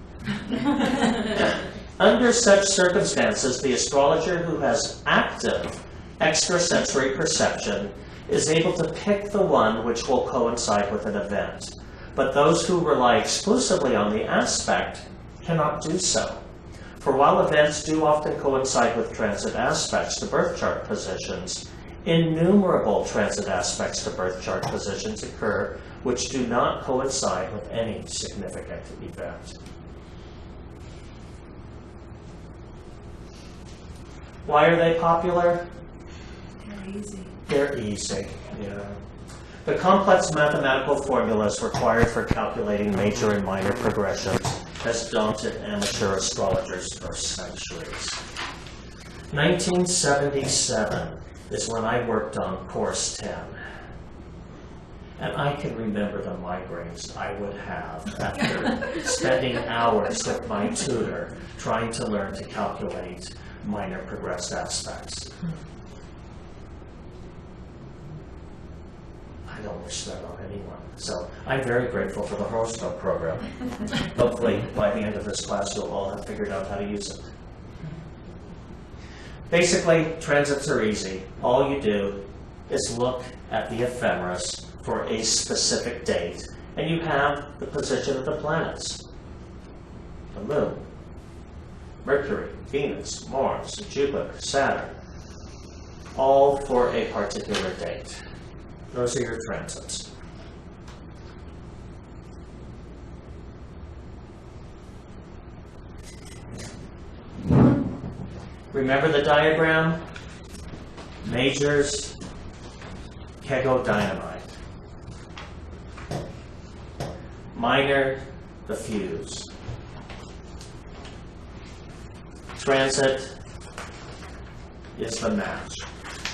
Under such circumstances, the astrologer who has active extrasensory perception is able to pick the one which will coincide with an event. But those who rely exclusively on the aspect cannot do so. For while events do often coincide with transit aspects to birth chart positions, innumerable transit aspects to birth chart positions occur which do not coincide with any significant event. Why are they popular? They're easy. They're easy, yeah. The complex mathematical formulas required for calculating major and minor progressions has daunted amateur astrologers for centuries. 1977 is when I worked on course 10. And I can remember the migraines I would have after spending hours with my tutor trying to learn to calculate minor progressed aspects. I don't wish that on anyone. So I'm very grateful for the horoscope program. Hopefully by the end of this class you'll all have figured out how to use it. Basically, transits are easy. All you do is look at the ephemeris for a specific date, and you have the position of the planets. The Moon, Mercury, Venus, Mars, Jupiter, Saturn, all for a particular date. Those are your transits. Remember the diagram? Majors, kegodynamite. Minor, the fuse. Transit is the match.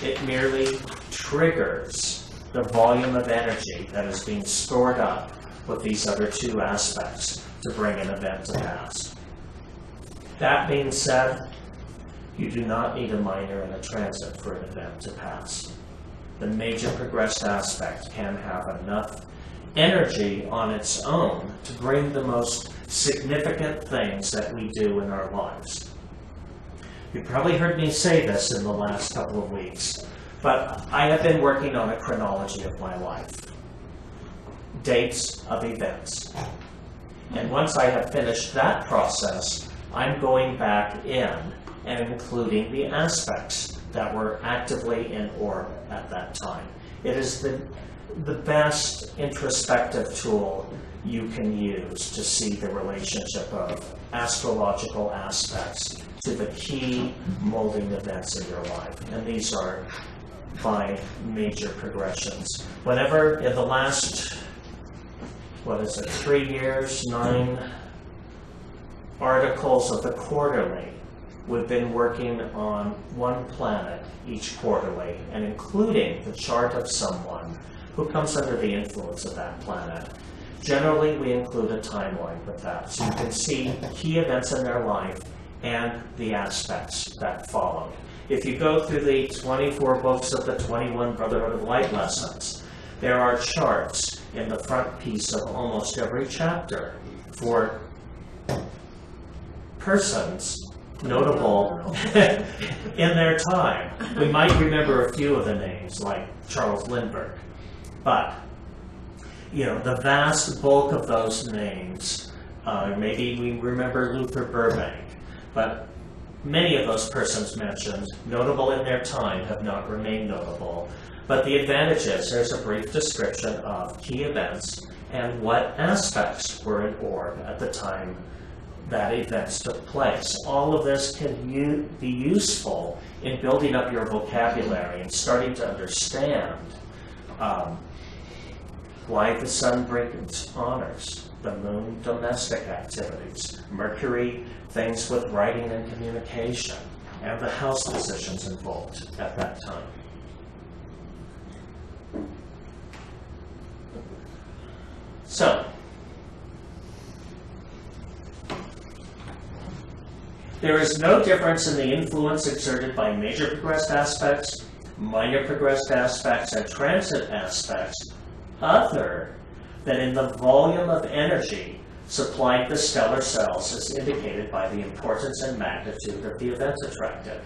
It merely triggers the volume of energy that is being stored up with these other two aspects to bring an event to pass. That being said, you do not need a minor and a transit for an event to pass. The major progressed aspect can have enough energy on its own to bring the most significant things that we do in our lives. You've probably heard me say this in the last couple of weeks, but I have been working on a chronology of my life. Dates of events. And once I have finished that process, I'm going back in and including the aspects that were actively in orb at that time. It is the best introspective tool you can use to see the relationship of astrological aspects to the key molding events in your life. And these are by major progressions. Whenever in the last, 3 years, 9 articles of the quarterly, we've been working on one planet each quarterly and including the chart of someone who comes under the influence of that planet. Generally, we include a timeline with that, so you can see key events in their life and the aspects that followed. If you go through the 24 books of the 21 Brotherhood of Light lessons, there are charts in the front piece of almost every chapter for persons notable in their time. We might remember a few of the names, like Charles Lindbergh, but the vast bulk of those names, maybe we remember Luther Burbank, but many of those persons mentioned, notable in their time, have not remained notable. But the advantage is there's a brief description of key events and what aspects were in orb at the time that events took place. All of this can be useful in building up your vocabulary and starting to understand why the sun brings honors, the moon domestic activities, Mercury things with writing and communication, and the house positions involved at that time. So, there is no difference in the influence exerted by major progressed aspects, minor progressed aspects, and transit aspects other than in the volume of energy supplied to stellar cells as indicated by the importance and magnitude of the events attracted.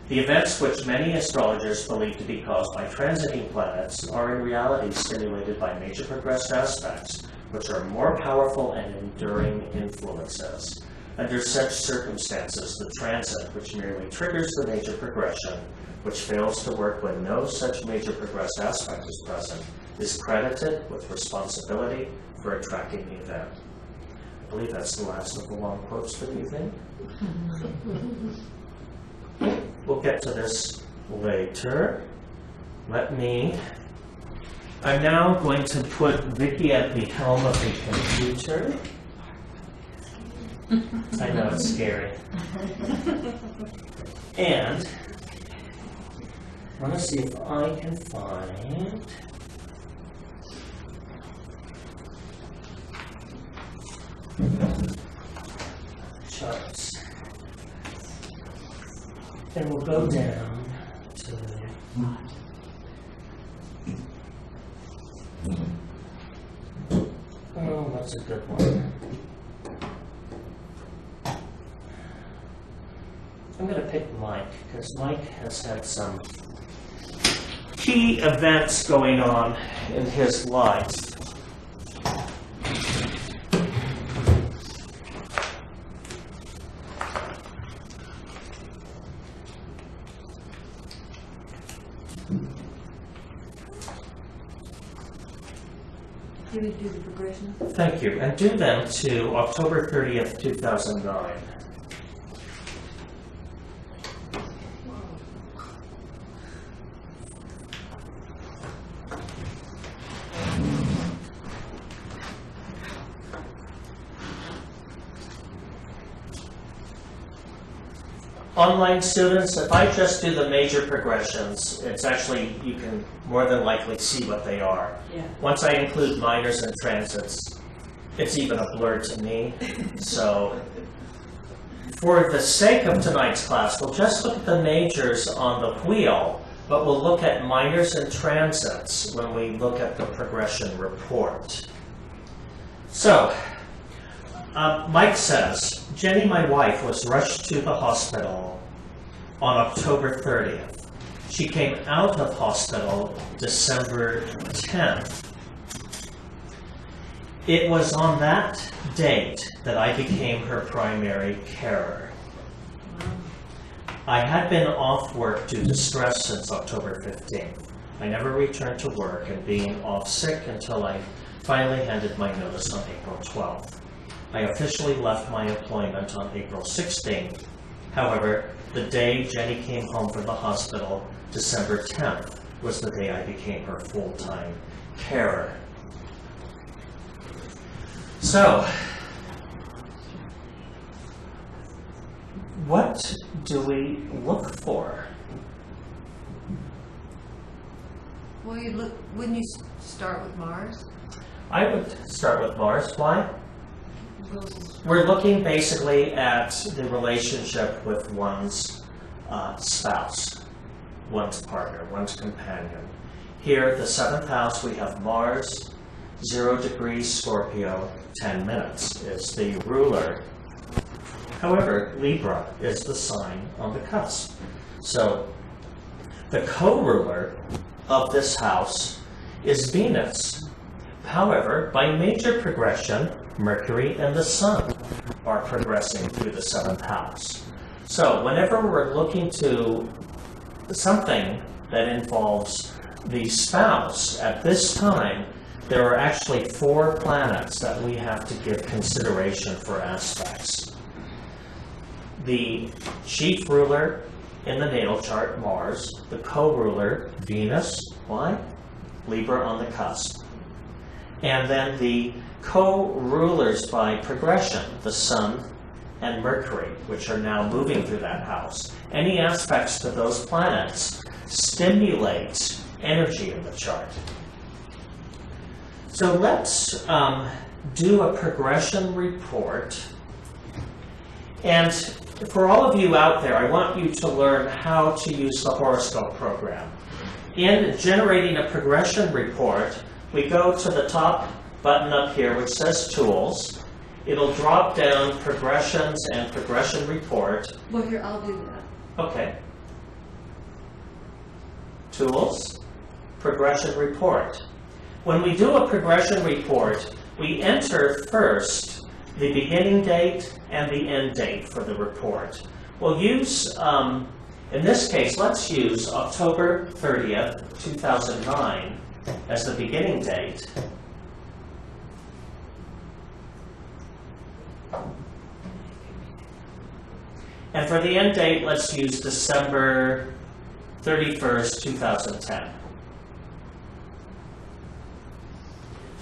The events which many astrologers believe to be caused by transiting planets are in reality stimulated by major progressed aspects, which are more powerful and enduring influences. Under such circumstances, the transit, which merely triggers the major progression, which fails to work when no such major progressed aspect is present, is credited with responsibility for attracting the event. I believe that's the last of the long quotes for the evening. We'll get to this later. I'm now going to put Vicki at the helm of the computer. I know, it's scary. And I want to see if I can find charts. And we'll go down to what's a good one? I'm going to pick Mike, because Mike has had some key events going on in his life. You need to do the progression. Thank you. And do them to October 30th, 2009. online students, if I just do the major progressions, it's actually, you can more than likely see what they are. Yeah. Once I include minors and transits, it's even a blur to me. So for the sake of tonight's class, we'll just look at the majors on the wheel, but we'll look at minors and transits when we look at the progression report. So, Mike says, Jenny, my wife, was rushed to the hospital on October 30th. She came out of hospital December 10th. It was on that date that I became her primary carer. I had been off work due to stress since October 15th. I never returned to work and being off sick until I finally handed my notice on April 12th. I officially left my employment on April 16th. However, the day Jenny came home from the hospital, December 10th, was the day I became her full-time carer. So, what do we look for? Well, wouldn't you start with Mars? I would start with Mars. Why? We're looking basically at the relationship with one's spouse, one's partner, one's companion. Here, the 7th house, we have Mars, 0 degrees Scorpio, 10 minutes is the ruler. However, Libra is the sign on the cusp. So the co-ruler of this house is Venus. However, by major progression, Mercury and the Sun are progressing through the 7th house. So whenever we're looking to something that involves the spouse at this time, there are actually 4 planets that we have to give consideration for aspects. The chief ruler in the natal chart, Mars, the co-ruler, Venus, why? Libra on the cusp. And then the co-rulers by progression, the Sun and Mercury, which are now moving through that house. Any aspects to those planets stimulate energy in the chart. So let's do a progression report. And for all of you out there, I want you to learn how to use the horoscope program. In generating a progression report, we go to the top button up here which says Tools. It'll drop down Progressions and Progression Report. Well, here, I'll do that. Okay. Tools, Progression Report. When we do a progression report, we enter first the beginning date and the end date for the report. We'll use, in this case, let's use October 30th, 2009 as the beginning date. And for the end date, let's use December 31st, 2010.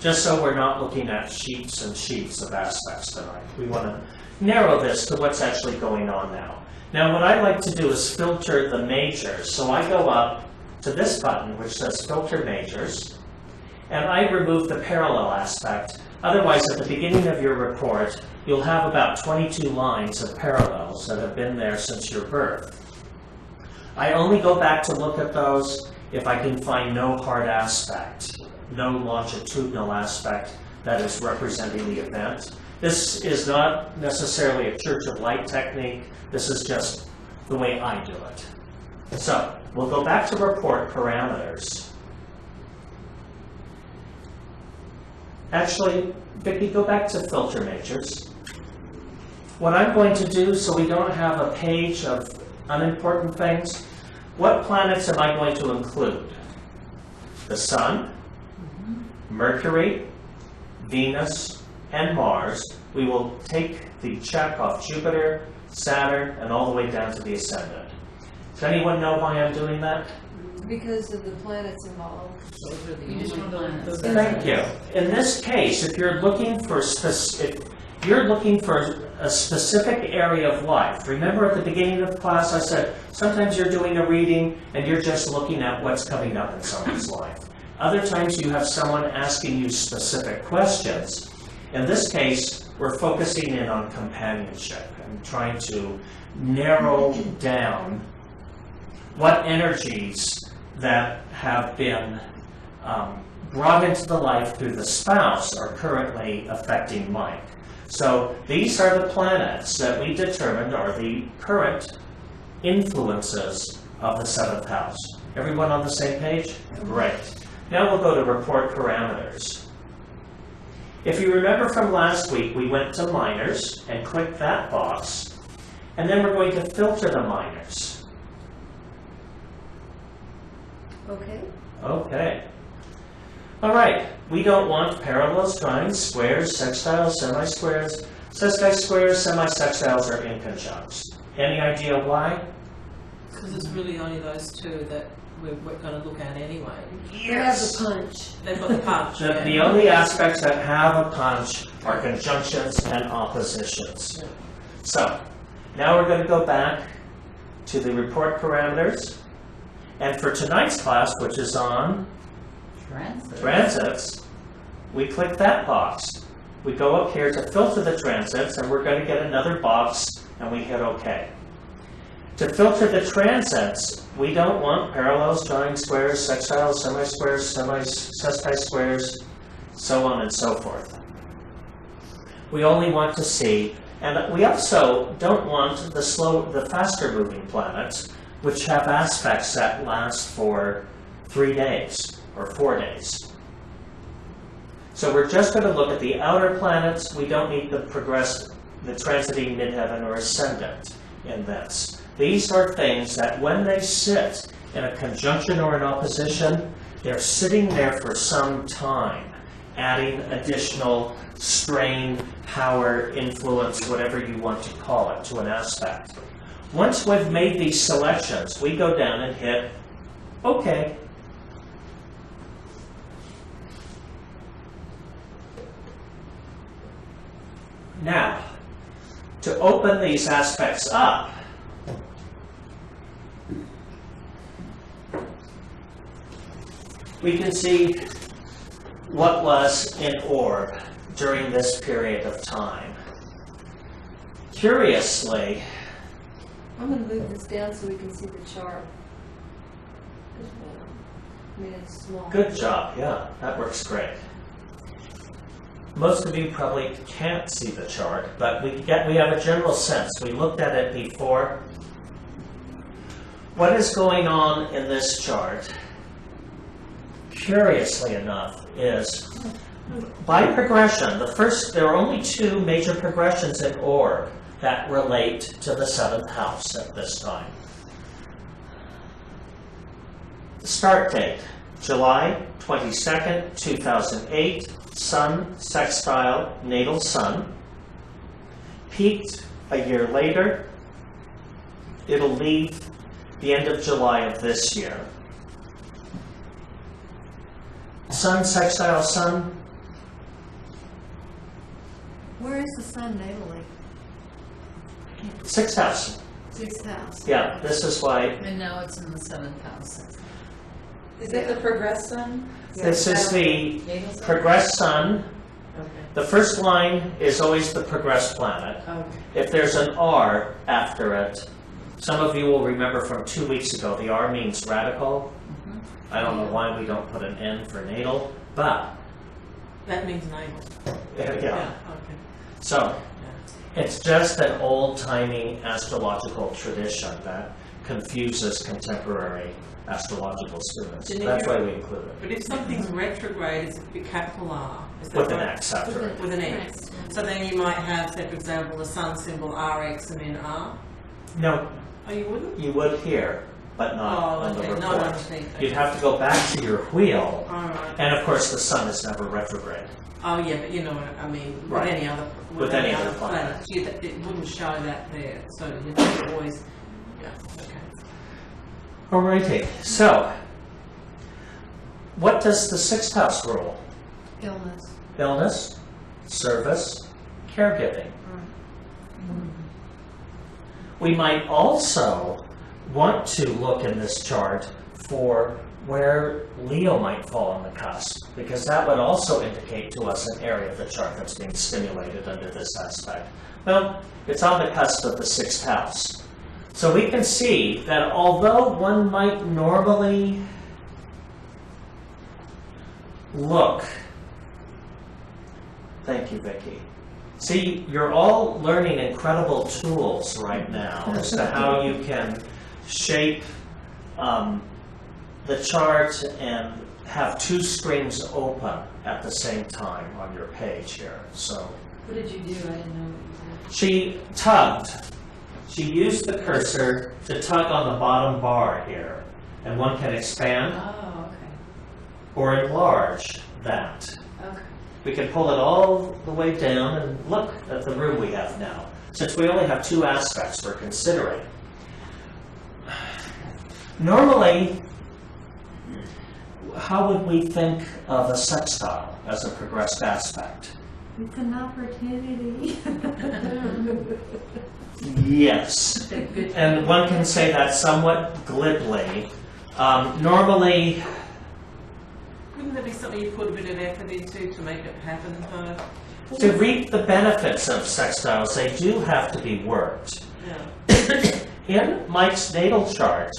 Just so we're not looking at sheets and sheets of aspects tonight. We want to narrow this to what's actually going on now. Now, what I like to do is filter the majors. So I go up to this button, which says Filter Majors, and I remove the parallel aspect. Otherwise, at the beginning of your report, you'll have about 22 lines of parallels that have been there since your birth. I only go back to look at those if I can find no hard aspect, no longitudinal aspect that is representing the event. This is not necessarily a Church of Light technique. This is just the way I do it. So we'll go back to report parameters. Actually, Vicki, go back to filter majors. What I'm going to do, so we don't have a page of unimportant things, what planets am I going to include? The Sun, Mercury, Venus, and Mars. We will take the check off Jupiter, Saturn, and all the way down to the ascendant. Does anyone know why I'm doing that? Because of the planets involved. You just want to Thank you. In this case, if you're looking for specific, you're looking for a specific area of life. Remember at the beginning of the class I said, sometimes you're doing a reading and you're just looking at what's coming up in someone's life. Other times you have someone asking you specific questions. In this case, we're focusing in on companionship and trying to narrow down what energies that have been brought into the life through the spouse are currently affecting Mike. So these are the planets that we determined are the current influences of the 7th house. Everyone on the same page? Great. Now we'll go to report parameters. If you remember from last week, we went to minors and clicked that box, and then we're going to filter the minors. Okay. Okay. All right. We don't want parallels, triangles, squares, sextiles, semi-squares. Sesqui-squares, semi-sextiles are inconjuncts. Any idea why? Because it's really only those two that we're going to look at anyway. They have the punch. They've got the punch. The only aspects that have a punch are conjunctions and oppositions. Yeah. So, now we're going to go back to the report parameters. And for tonight's class, which is on transits, we click that box. We go up here to filter the transits, and we're going to get another box, and we hit OK. To filter the transits, we don't want parallels, drawing squares, sextiles, semi-squares, sesqui-squares, so on and so forth. We only want to see, and we also don't want the faster moving planets, which have aspects that last for 3 days or 4 days. So we're just going to look at the outer planets. We don't need the transiting midheaven or ascendant in this. These are things that when they sit in a conjunction or an opposition, they're sitting there for some time, adding additional strain, power, influence, whatever you want to call it, to an aspect. Once we've made these selections, we go down and hit OK. Now, to open these aspects up, we can see what was in orb during this period of time. Curiously, I'm going to move this down so we can see the chart as well. I mean, it's small. good job, yeah, that works great. Most of you probably can't see the chart, but we have a general sense. We looked at it before. What is going on in this chart, curiously enough, is by progression, there are only 2 major progressions in orb that relate to the 7th house at this time. The start date, July 22nd, 2008, Sun, sextile, natal Sun. Peaked a year later. It'll leave the end of July of this year. Sun, sextile, Sun. Where is the sun natally? 6th house. 6th house. Yeah, this is why And now it's in the 7th house. Is it the progressed sun? this is the Natal sun? progressed Sun. Okay. The first line is always the progressed planet. Okay. If there's an R after it, some of you will remember from 2 weeks ago, the R means radical. I don't know why we don't put an N for natal, but That means natal. yeah. Okay. So it's just an old-timey astrological tradition that confuses contemporary astrological students. Didn't That's you- why we include it But if something's retrograde, it's a capital R. Is that with an right? X after it. With an X. So then you might have, say, for example, the sun symbol RX and then R. No, Oh, you wouldn't? you would here, but not Oh, on the okay. report. Not underneath. You'd have to go back to your wheel, All right. and of course the sun is never retrograde. Oh, yeah, but you know what I mean. With Right. any other. With any other planet. It wouldn't show that there. So you have to always. Yeah. Okay. Alrighty, so what does the 6th house rule? Illness. Illness, service, caregiving. We might also want to look in this chart for where Leo might fall on the cusp, because that would also indicate to us an area of the chart that's being stimulated under this aspect. Well, it's on the cusp of the 6th house. So we can see that although one might normally look, thank you, Vicki. See, you're all learning incredible tools right now as to how you can shape the chart and have 2 screens open at the same time on your page here. So What did you do? I didn't know what you did. she tugged. She used the cursor to tug on the bottom bar here, and one can expand Oh, okay. or enlarge that. Okay. We can pull it all the way down and look at the room we have now, since we only have 2 aspects we're considering. Normally, how would we think of a sextile as a progressed aspect? It's an opportunity. Yes, and one can say that somewhat glibly. Normally, Wouldn't that be something you put a bit of effort into to make it happen, kind of? to reap the benefits of sextiles, they do have to be worked. Yeah. In Mike's natal chart,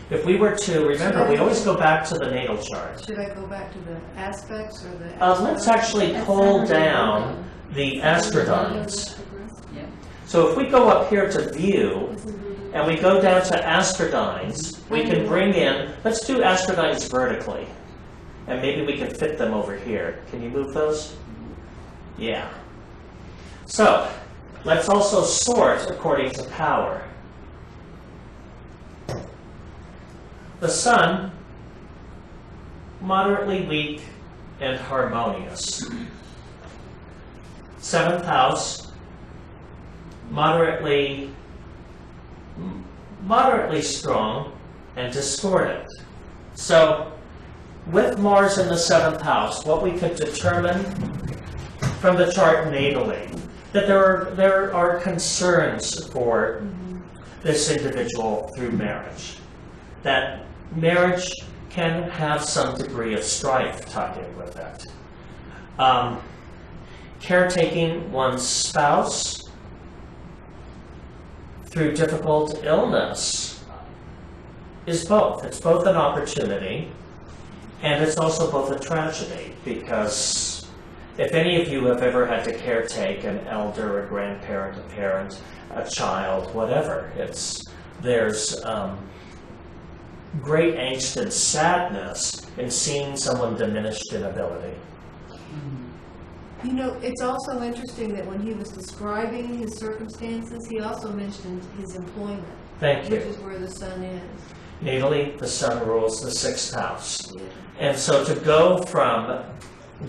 if we were to, remember, we always go back to the natal chart. Should I go back to the aspects or the? Let's actually pull down the astrodynes. Yeah. So if we go up here to view, and we go down to astrodynes, we can bring in, let's do astrodynes vertically. And maybe we can fit them over here. Can you move those? Yeah. So, let's also sort according to power. The Sun, moderately weak and harmonious. 7th house, moderately strong and discordant. So, with Mars in the 7th house, what we could determine from the chart natally, that there are concerns for this individual through marriage. That marriage can have some degree of strife tied in with it. Caretaking one's spouse through difficult illness is both. It's both an opportunity and it's also both a tragedy, because if any of you have ever had to caretake an elder, a grandparent, a parent, a child, whatever, there's great angst and sadness in seeing someone diminished in ability. You know, it's also interesting that when he was describing his circumstances, he also mentioned his employment. Thank you. Which is where the Sun is. Natally, the Sun rules the 6th house. And so to go from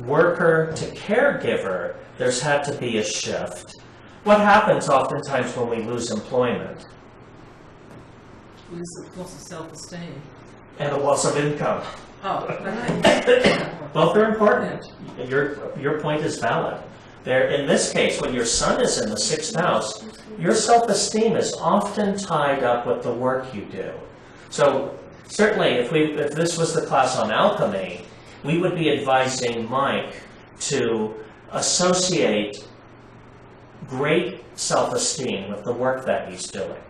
worker to caregiver, there's had to be a shift. What happens oftentimes when we lose employment? Loss of self-esteem. And a loss of income. Oh, okay. Both are important. Your point is valid. In this case, when your Sun is in the 6th house, your self-esteem is often tied up with the work you do. So certainly, if this was the class on alchemy, we would be advising Mike to associate great self-esteem with the work that he's doing.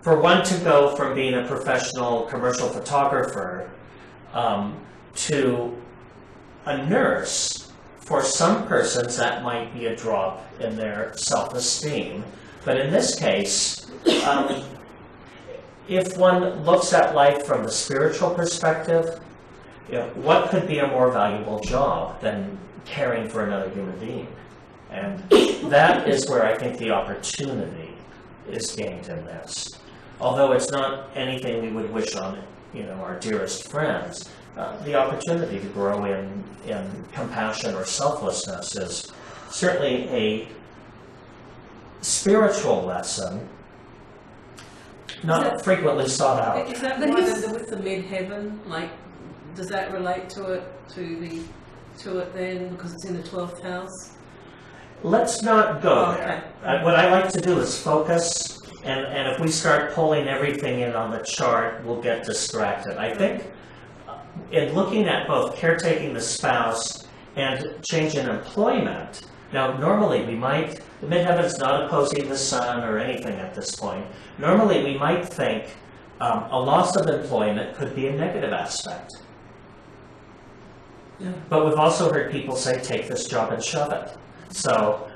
For one to go from being a professional commercial photographer to a nurse, for some persons that might be a drop in their self-esteem. But in this case, if one looks at life from the spiritual perspective, what could be a more valuable job than caring for another human being? And that is where I think the opportunity is gained in this. Although it's not anything we would wish on, our dearest friends, the opportunity to grow in compassion or selflessness is certainly a spiritual lesson, not frequently sought out. Is that But why he's- with the midheaven, like, does that relate to it, to the to it then, because it's in the 12th house? Let's not go Okay. there. What I like to do is focus, and if we start pulling everything in on the chart, we'll get distracted. I think in looking at both caretaking the spouse and change in employment, now normally we might, the midheaven's not opposing the sun or anything at this point. Normally we might think a loss of employment could be a negative aspect. Yeah. But we've also heard people say, take this job and shove it. So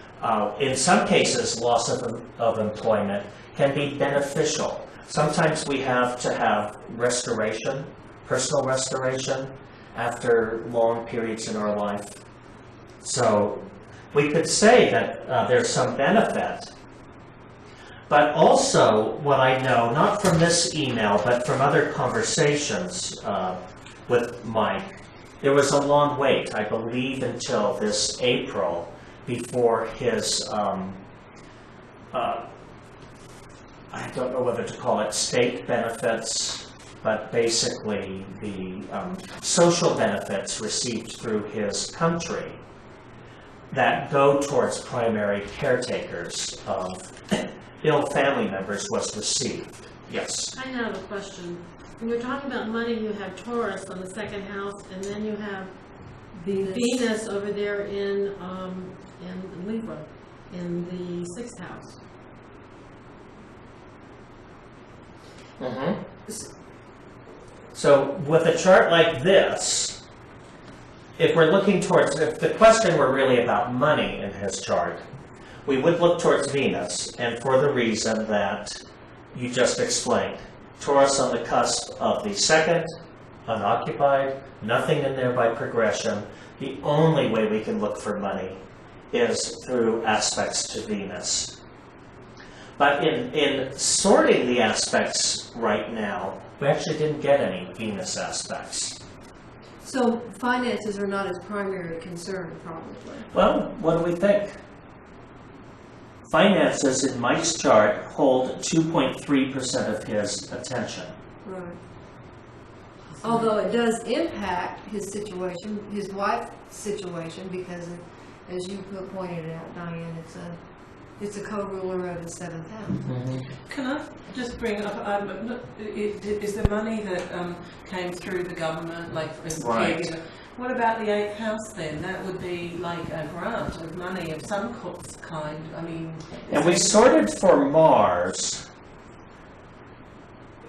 in some cases, loss of employment can be beneficial. Sometimes we have to have restoration, personal restoration, after long periods in our life. So we could say that there's some benefit. But also, what I know, not from this email, but from other conversations with Mike, there was a long wait, I believe, until this April before his, I don't know whether to call it state benefits, but basically the social benefits received through his country that go towards primary caretakers of ill family members was received. Yes. I have a question. When we're talking about money, you have Taurus on the second house, and then you have Venus over there in Libra, in the sixth house. Mm-hmm. So with a chart like this, if we're looking towards, if the question were really about money in his chart, we would look towards Venus, and for the reason that you just explained. Taurus on the cusp of the second, unoccupied, nothing in there by progression. The only way we can look for money is through aspects to Venus. But in sorting the aspects right now, we actually didn't get any Venus aspects. So finances are not his primary concern, probably. Well, what do we think? Finances in Mike's chart hold 2.3% of his attention. Right. Although it does impact his situation, his wife's situation, because as you pointed out, Diane, it's a co-ruler of the seventh house. Can I just bring up, is the money that came through the government, like as Right. caregiver, what about the 8th house then? That would be like a grant of money of some kind, I mean... And we sorted for Mars,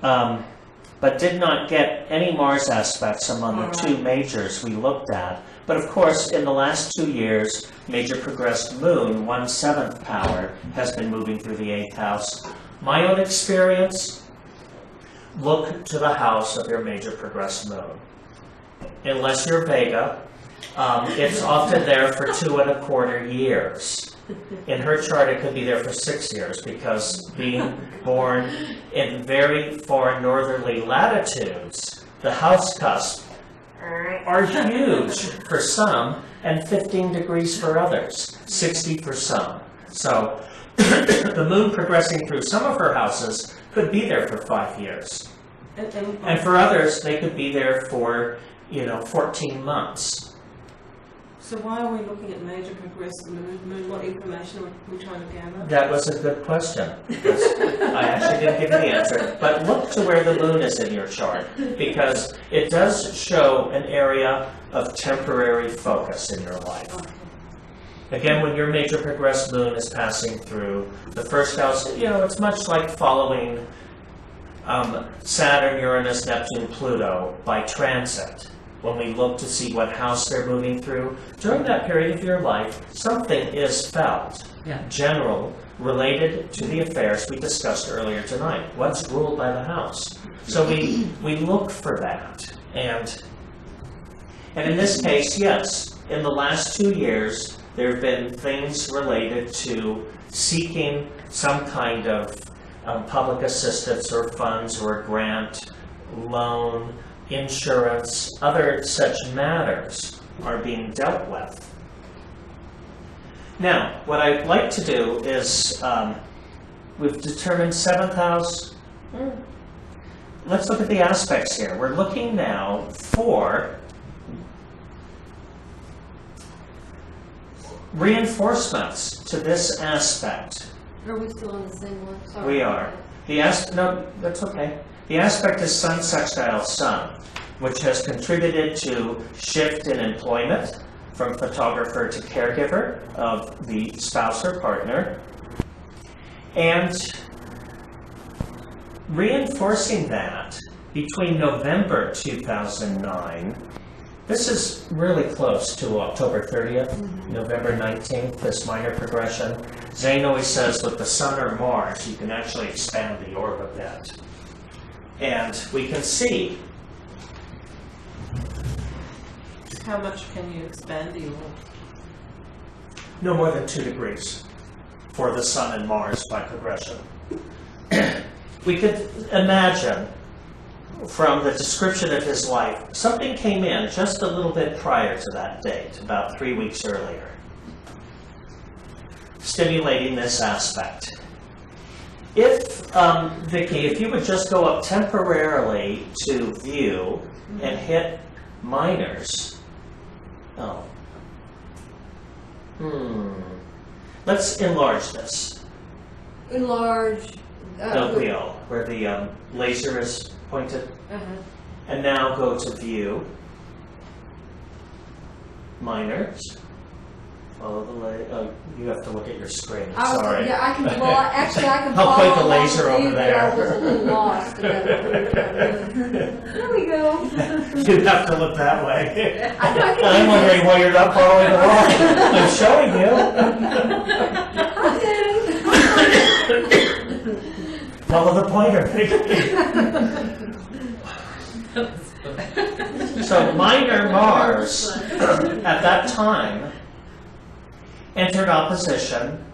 but did not get any Mars aspects among the two majors we looked at. But of course, in the last 2 years, major progressed moon, 1/7 power, has been moving through the 8th house. My own experience, look to the house of your major progressed moon. Unless you're Vega, it's often there for 2¼ years. In her chart, it could be there for 6 years because being born in very far northerly latitudes, the house cusp are huge for some and 15 degrees for others, 60 for some. So the moon progressing through some of her houses could be there for 5 years. And for others, they could be there for, 14 months. So why are we looking at major progressive moon? What information are we trying to gather? That was a good question. I actually didn't give you the answer. But look to where the moon is in your chart, because it does show an area of temporary focus in your life. Again, when your major progressed moon is passing through the first house, it's much like following Saturn, Uranus, Neptune, Pluto by transit. When we look to see what house they're moving through, during that period of your life, something is felt. General, related to the affairs we discussed earlier tonight. What's ruled by the house? So we look for that. And in this case, yes, in the last 2 years, there have been things related to seeking some kind of public assistance or funds or grant, loan, insurance, other such matters are being dealt with. Now, what I'd like to do is, we've determined 7th house. Let's look at the aspects here. We're looking now for reinforcements to this aspect. Are we still on the same one? Sorry. We are. No, that's okay. The aspect is Sun sextile Sun, which has contributed to shift in employment from photographer to caregiver of the spouse or partner. And reinforcing that between November 2009, this is really close to October 30th, November 19th, this minor progression. Zane always says with the Sun or Mars, you can actually expand the orb a bit. And we can see. How much can you expand the orb? No more than 2 degrees for the Sun and Mars by progression. We could imagine from the description of his life, something came in just a little bit prior to that date, about 3 weeks earlier, stimulating this aspect. If, Vicki, if you would just go up temporarily to view and hit minors. Oh. Let's enlarge this. Enlarge. The wheel, where the laser is pointed. And now go to view. Minors. Follow the laser. Oh, you have to look at your screen. Sorry. Yeah, I can. Well, actually, I can I'll follow point the along laser with you, over but there. I was a little lost about there we go. You'd have to look that way. I know I can I'm do wondering why you're not following along. I'm showing you. Follow the pointer. So minor Mars at that time entered opposition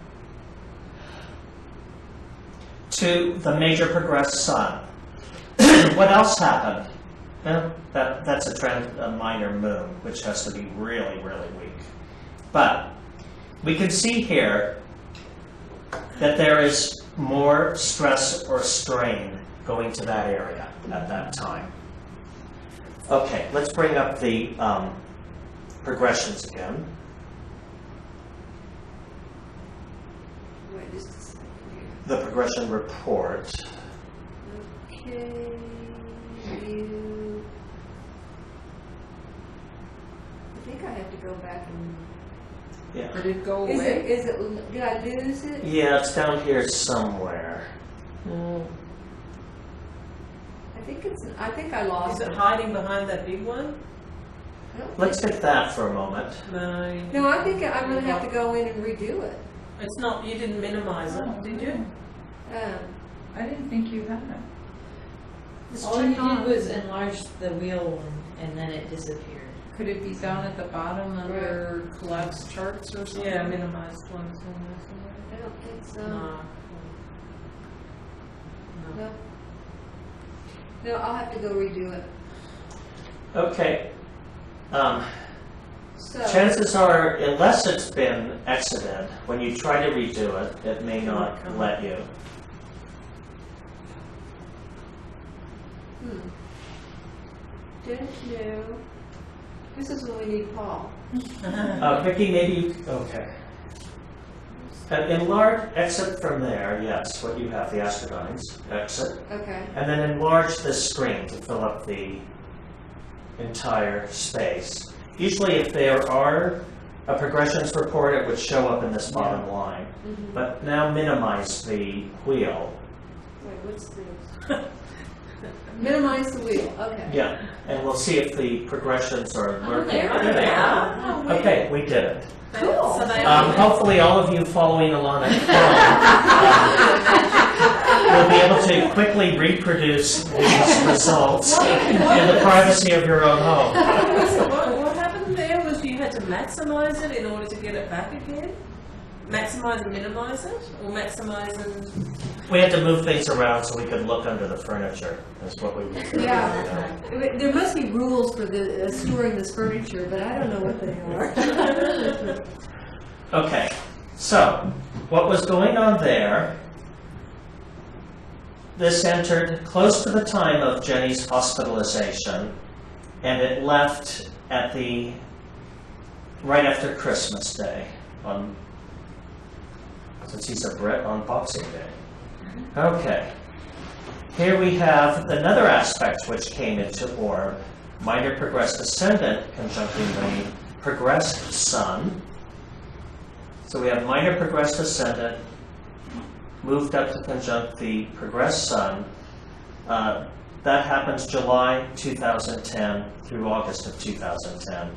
to the major progressed Sun. What else happened? Well, that's a minor moon, which has to be really, really weak. But we can see here that there is more stress or strain going to that area at that time. Okay, let's bring up the progressions again. Wait just a second here. The progression report. Okay. View. I think I have to go back and. Yeah. Did it go Is away? it? Did I lose it? Yeah, it's down here somewhere. I think I lost Is it hiding behind that big one? I don't Let's think- take that for a moment. No. No, I think I'm gonna have to go in and redo it. It's not, you didn't minimize it, did you? I didn't think you had it. Just All you check on- did was enlarge the wheel and then it disappeared. Could it be down at the bottom under collapsed charts or something? Yeah, minimized ones. I don't think so. No. No. No, I'll have to go redo it. Okay. So. Chances are, unless it's been exited, when you try to redo it, it may not let you. Didn't know. This is when we need Paul. Vicki, maybe you, okay. Enlarge, exit from there, yes, what you have, the astrodynes, exit. Okay. And then enlarge this screen to fill up the entire space. Usually if there are a progressions report, it would show up in this bottom line. But now minimize the wheel. Wait, what's this? Minimize the wheel, okay. Yeah, and we'll see if the progressions are working. there they are. Okay, we did it. Cool. So they Hopefully all of you following along at home will be able to quickly reproduce these results in the privacy of your own home. So what happened there was you had to maximize it in order to get it back again? Maximize and minimize it? Or maximize and... We had to move things around so we could look under the furniture, is what we were doing. Yeah. There must be rules for the storing this furniture, but I don't know what they are. Okay, so what was going on there, this entered close to the time of Jenny's hospitalization, and it left at right after Christmas Day. since he's a Brit, on Boxing Day. Okay. Here we have another aspect which came into orb, minor progressed ascendant conjuncting the progressed sun. So we have minor progressed ascendant moved up to conjunct the progressed sun. That happens July 2010 through August of 2010.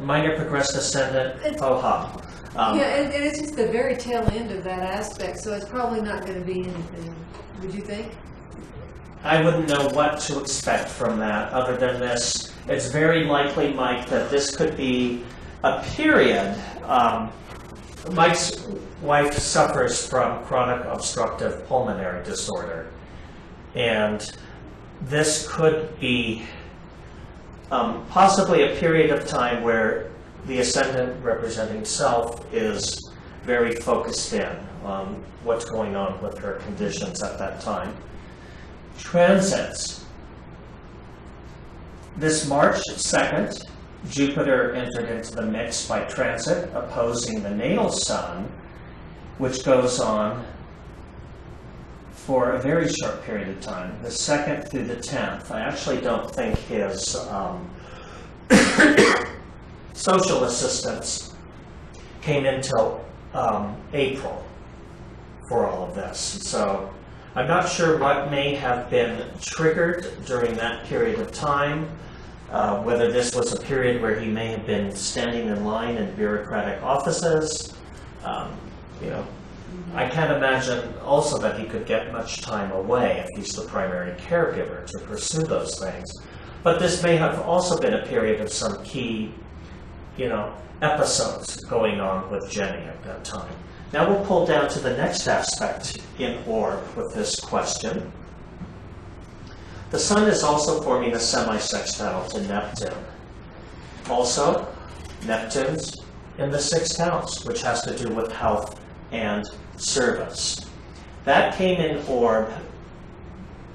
Minor progressed ascendant, ho ha. Yeah, and it's just the very tail end of that aspect, so it's probably not going to be anything, would you think? I wouldn't know what to expect from that other than this. It's very likely, Mike, that this could be a period. Mike's wife suffers from chronic obstructive pulmonary disorder, and this could be possibly a period of time where the ascendant representing self is very focused in on what's going on with her conditions at that time. Transits. This March 2nd, Jupiter entered into the mix by transit, opposing the natal sun, which goes on for a very short period of time, the 2nd through the 10th. I actually don't think his social assistance came until April for all of this. So I'm not sure what may have been triggered during that period of time, whether this was a period where he may have been standing in line in bureaucratic offices. I can't imagine also that he could get much time away if he's the primary caregiver to pursue those things. But this may have also been a period of some key, episodes going on with Jenny at that time. Now we'll pull down to the next aspect in orb with this question. The sun is also forming a semi-sextile to Neptune. Also, Neptune's in the 6th house, which has to do with health and service. That came in orb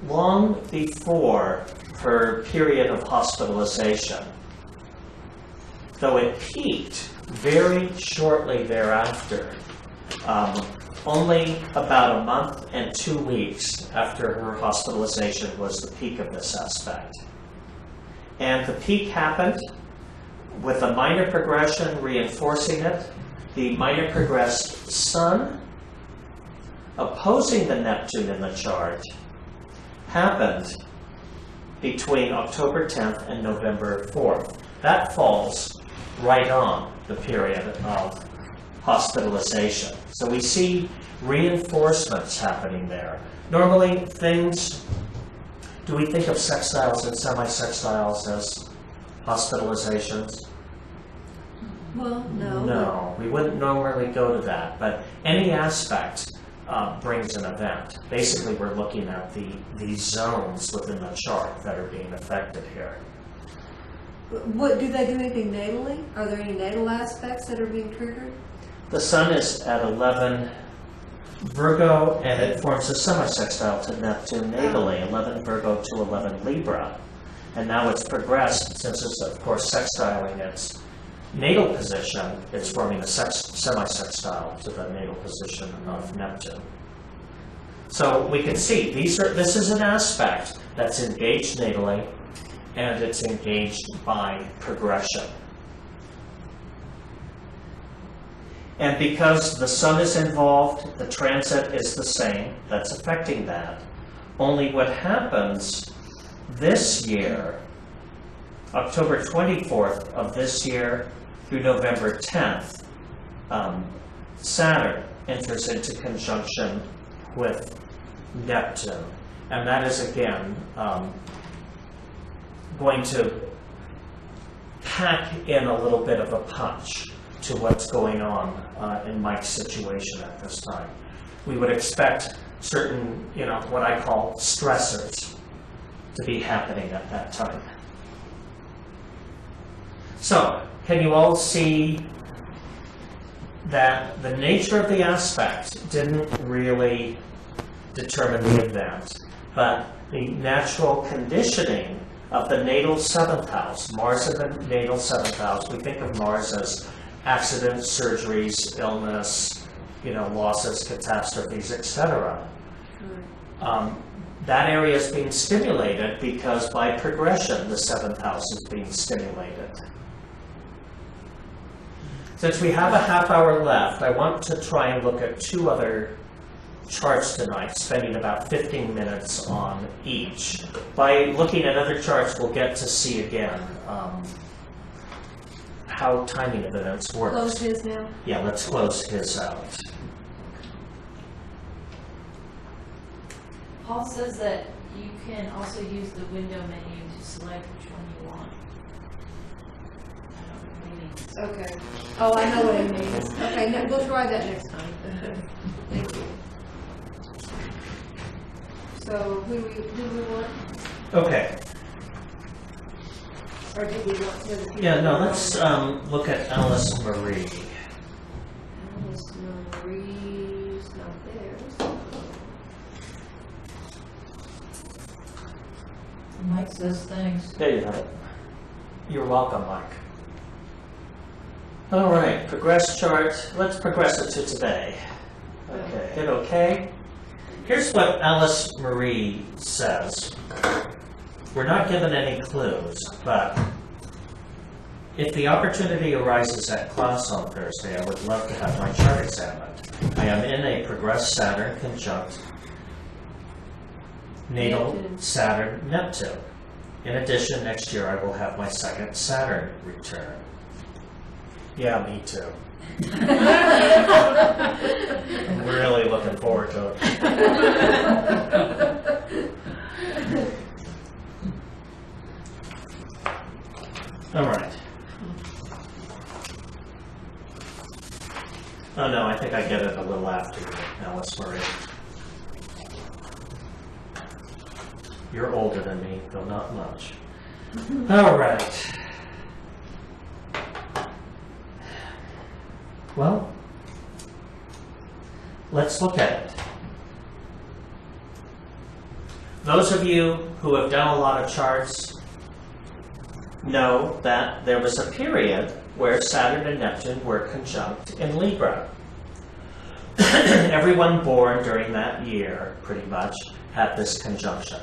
long before her period of hospitalization, though it peaked very shortly thereafter, only about a month and 2 weeks after her hospitalization was the peak of this aspect. And the peak happened with a minor progression reinforcing it. The minor progressed sun opposing the Neptune in the chart happened between October 10th and November 4th. That falls right on the period of hospitalization. So we see reinforcements happening there. Normally do we think of sextiles and semi-sextiles as hospitalizations? Well, no. No, we wouldn't normally go to that, but any aspect brings an event. Basically, we're looking at these zones within the chart that are being affected here. What, do they do anything natally? Are there any natal aspects that are being triggered? The sun is at 11 Virgo, and it forms a semi-sextile to Neptune natally, 11 Virgo to 11 Libra. And now it's progressed, since it's, of course, sextiling its natal position, it's forming a semi-sextile to the natal position of Neptune. So we can see, this is an aspect that's engaged natally, and it's engaged by progression. And because the sun is involved, the transit is the same, that's affecting that. Only what happens this year, October 24th of this year through November 10th, Saturn enters into conjunction with Neptune. And that is, again, going to pack in a little bit of a punch to what's going on in Mike's situation at this time. We would expect certain, what I call stressors to be happening at that time. So, can you all see that the nature of the aspect didn't really determine the event, but the natural conditioning of the natal 7th house, Mars in the natal 7th house, we think of Mars as accidents, surgeries, illness, losses, catastrophes, etc. That area is being stimulated because by progression, the 7th house is being stimulated. Since we have a half hour left, I want to try and look at 2 other charts tonight, spending about 15 minutes on each. By looking at other charts, we'll get to see again how timing evidence works. Close his now. Yeah, let's close his out. Paul says that you can also use the window menu to select which one you want. I don't know what he means. Okay. Oh, I know what it means. Okay, no, we'll try that next time. Thank you. So, who we want? Okay. Or do we want to? The Yeah, no, let's look at Alice Marie. Alice Marie's not there. Mike says thanks. There you have it. You're welcome, Mike. All right, progress chart. Let's progress it to today. Okay, hit OK. Here's what Alice Marie says. We're not given any clues, but if the opportunity arises at class on Thursday, I would love to have my chart examined. I am in a progressed Saturn conjunct natal Saturn Neptune. In addition, next year I will have my 2nd Saturn return. Yeah, me too. I'm really looking forward to it. All right. Oh no, I think I get it a little after you, Alice Marie. You're older than me, though not much. All right. Well, let's look at it. Those of you who have done a lot of charts know that there was a period where Saturn and Neptune were conjunct in Libra. Everyone born during that year, pretty much, had this conjunction.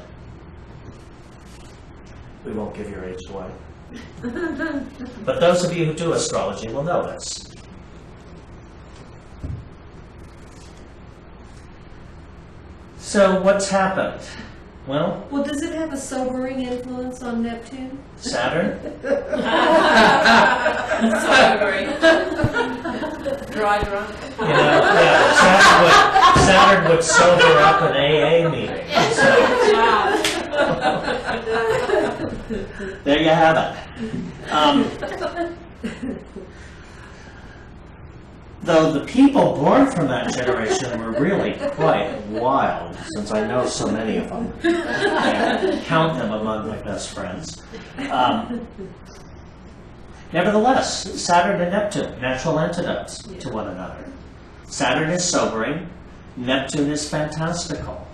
We won't give your age away. But those of you who do astrology will know this. So what's happened? Well, Does it have a sobering influence on Neptune? Saturn? Sorry. Dry. Saturn would sober up an AA meeting. So, there you have it. Though the people born from that generation were really quite wild, since I know so many of them. I count them among my best friends. Nevertheless, Saturn and Neptune, natural antidotes to one another. Saturn is sobering, Neptune is fantastical.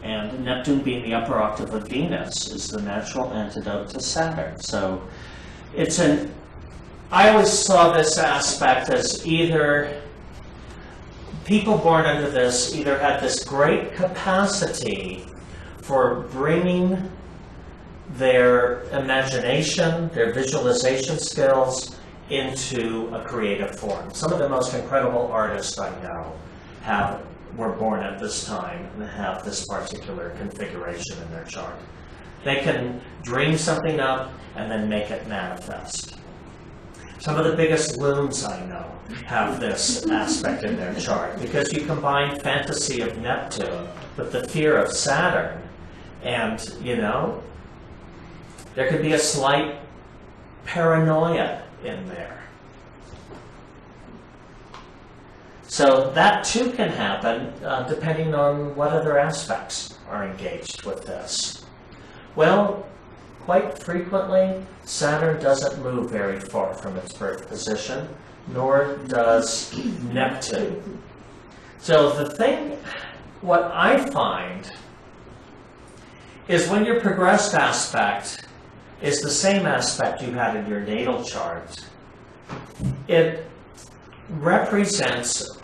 And Neptune being the upper octave of Venus is the natural antidote to Saturn. So I always saw this aspect as either people born under this either had this great capacity for bringing their imagination, their visualization skills into a creative form. Some of the most incredible artists I know were born at this time and have this particular configuration in their chart. They can dream something up and then make it manifest. Some of the biggest looms I know have this aspect in their chart because you combine fantasy of Neptune with the fear of Saturn, and there could be a slight paranoia in there. So that too can happen depending on what other aspects are engaged with this. Well, quite frequently, Saturn doesn't move very far from its birth position, nor does Neptune. So what I find is when your progressed aspect is the same aspect you had in your natal chart, it represents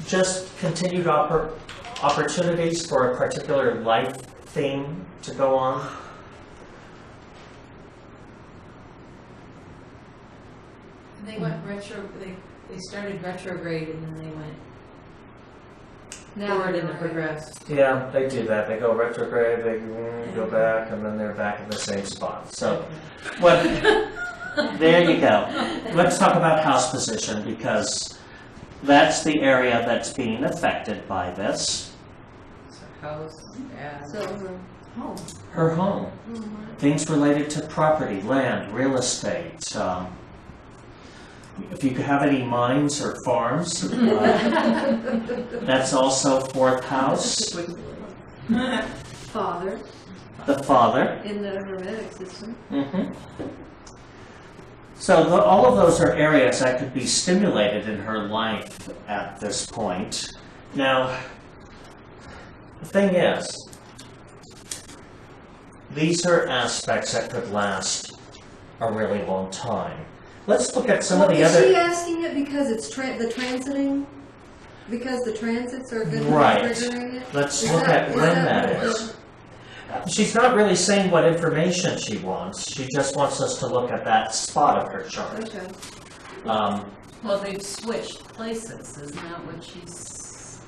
just continued opportunities for a particular life theme to go on. They went they started retrograde and then they went Now forward they're in the right. progress. Yeah, they do that. They go retrograde, they go back, and then they're back in the same spot. So, what? There you go. Let's talk about house position, because that's the area that's being affected by this. So house, yeah. So, home. Her home. Things related to property, land, real estate. If you could have any mines or farms, that's also fourth house. Father The father. in the Hermetic system. So all of those are areas that could be stimulated in her life at this point. Now, the thing is, these are aspects that could last a really long time. Let's look at some of the Is she other... asking it because it's the transiting? Because the transits are going to be Right. triggering it? Let's Is look at is when what that is. She's not really saying what information she wants. She just wants us to look at that spot of her chart. Okay. Well, they've switched places, isn't that what she's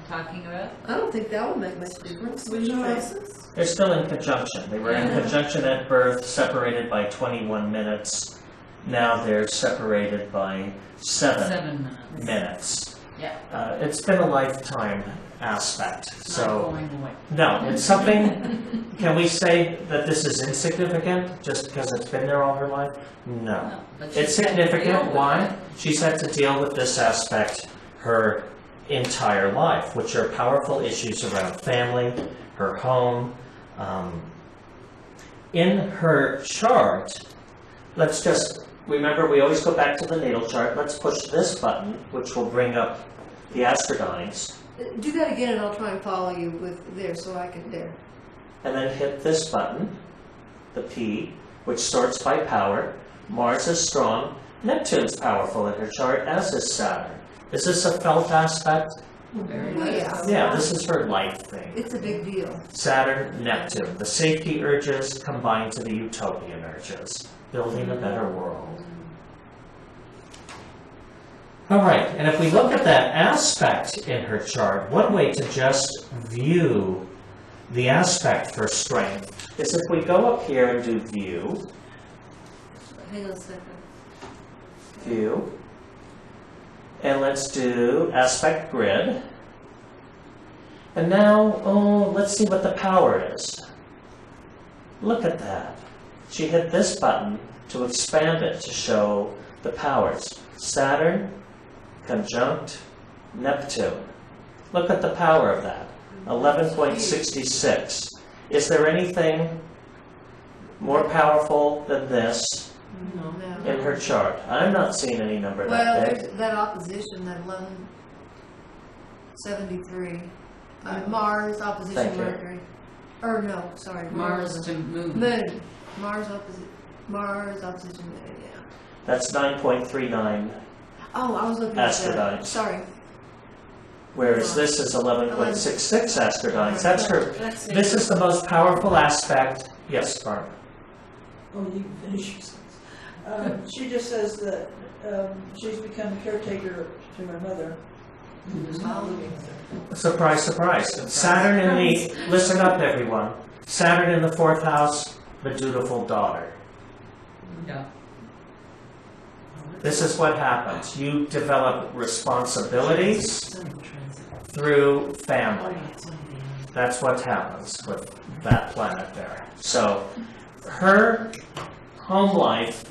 talking about? I don't think that would make much difference. Which places? They're still in conjunction. They were in conjunction at birth, separated by 21 minutes. Now they're separated by 7 minutes. Yeah. It's been a lifetime aspect. Not So, going away. no, it's something. Can we say that this is insignificant just because it's been there all her life? No. No, but she's It's had to deal significant. with Why? it. She's had to deal with this aspect her entire life, which are powerful issues around family, her home. In her chart, let's just remember, we always go back to the natal chart. Let's push this button, which will bring up the astrodynes, Do that again and I'll try and follow you with there so I can there. and then hit this button, the P, which sorts by power. Mars is strong. Neptune's powerful in her chart, as is Saturn. Is this a felt aspect? Very Well, nice. yeah. Yeah, this is her life thing. It's a big deal. Saturn, Neptune, the safety urges combined to the utopian urges, building a better world. All right, and if we look at that aspect in her chart, one way to just view the aspect for strength is if we go up here and do view, Hang on a second. view, and let's do aspect grid. And now, let's see what the power is. Look at that. She hit this button to expand it to show the powers. Saturn, conjunct Neptune. Look at the power of that. 11.66. Is there anything more powerful than this No. in her chart? I'm not seeing any number Well, that big. there's that opposition, that 1173. Mars opposition Thank you. Mercury. Or no, sorry. Mars to Moon. Moon. Mars opposition Moon, yeah. That's 9.39, Oh, I was looking at that. Astrodynes. Sorry. whereas this is 11.66 astrodynes. That's her. That's it. This is the most powerful aspect. Yes, Barb. Oh, you can finish your sentence. She just says that she's become caretaker to her mother, who's not living with her. Surprise, surprise. Saturn in the, listen up everyone. Saturn in the fourth house, the dutiful daughter. Yeah. This is what happens. You develop responsibilities through family. That's what happens with that planet there. So, her home life,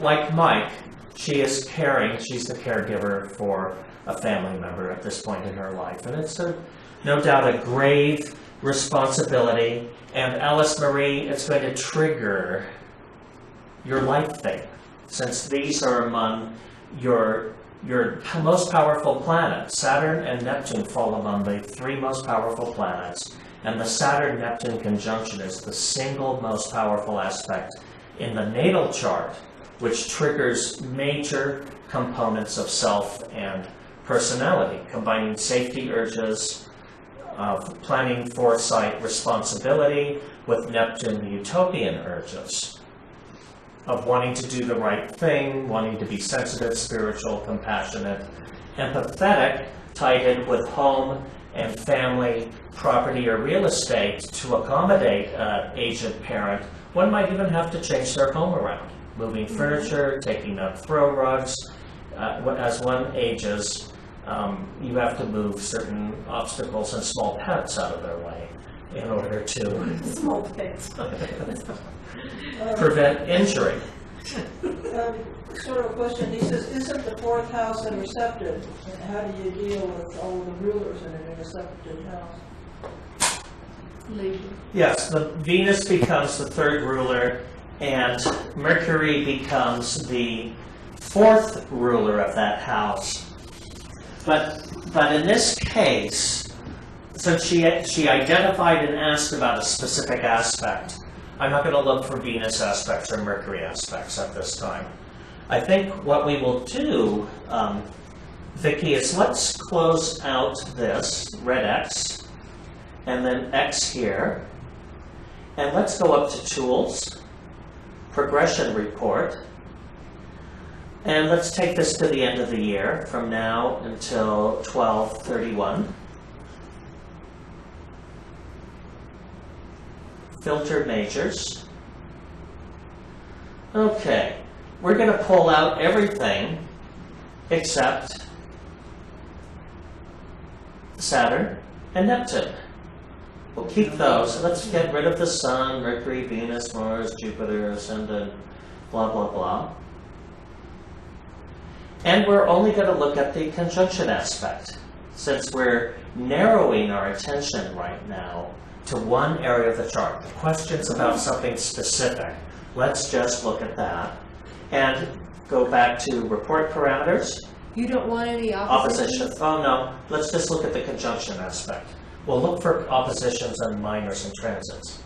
like Mike, she is caring, she's the caregiver for a family member at this point in her life. And it's no doubt a grave responsibility. And Alice Marie, it's going to trigger your life thing, since these are among your most powerful planets. Saturn and Neptune fall among the 3 most powerful planets, and the Saturn-Neptune conjunction is the single most powerful aspect in the natal chart which triggers major components of self and personality, combining safety urges, planning, foresight, responsibility with Neptune, the utopian urges of wanting to do the right thing, wanting to be sensitive, spiritual, compassionate, empathetic, tied in with home and family, property or real estate to accommodate an aged parent. One might even have to change their home around, moving furniture, taking up throw rugs. As one ages, you have to move certain obstacles and small pets out of their way in order to Small pets. prevent injury. Sort of a question, he says, isn't the fourth house a receptive? And how do you deal with all the rulers in a receptive house? Yes, the Venus becomes the third ruler, and Mercury becomes the fourth ruler of that house. But in this case, since she identified and asked about a specific aspect, I'm not going to look for Venus aspects or Mercury aspects at this time. I think what we will do, Vicki, is let's close out this red X and then X here, and let's go up to Tools, Progression Report, and let's take this to the end of the year from now until 12/31. Filter Majors. Okay, we're going to pull out everything except Saturn and Neptune. We'll keep those. Let's get rid of the Sun, Mercury, Venus, Mars, Jupiter, Ascendant, blah, blah, blah. And we're only going to look at the conjunction aspect, since we're narrowing our attention right now to one area of the chart. The question's about something specific. Let's just look at that. And go back to report parameters. You don't want any Opposition. oppositions? Oh, no. Let's just look at the conjunction aspect. We'll look for oppositions and minors and transits.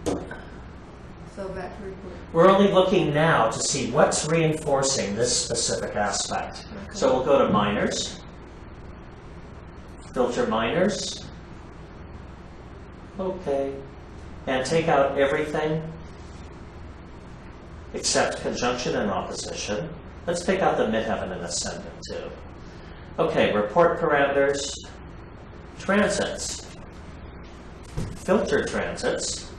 So back to report. We're only looking now to see what's reinforcing this specific aspect. Okay. So we'll go to minors. Filter minors. Okay. And take out everything except conjunction and opposition. Let's take out the midheaven and ascendant too. Okay, report parameters. Transits. Filter transits.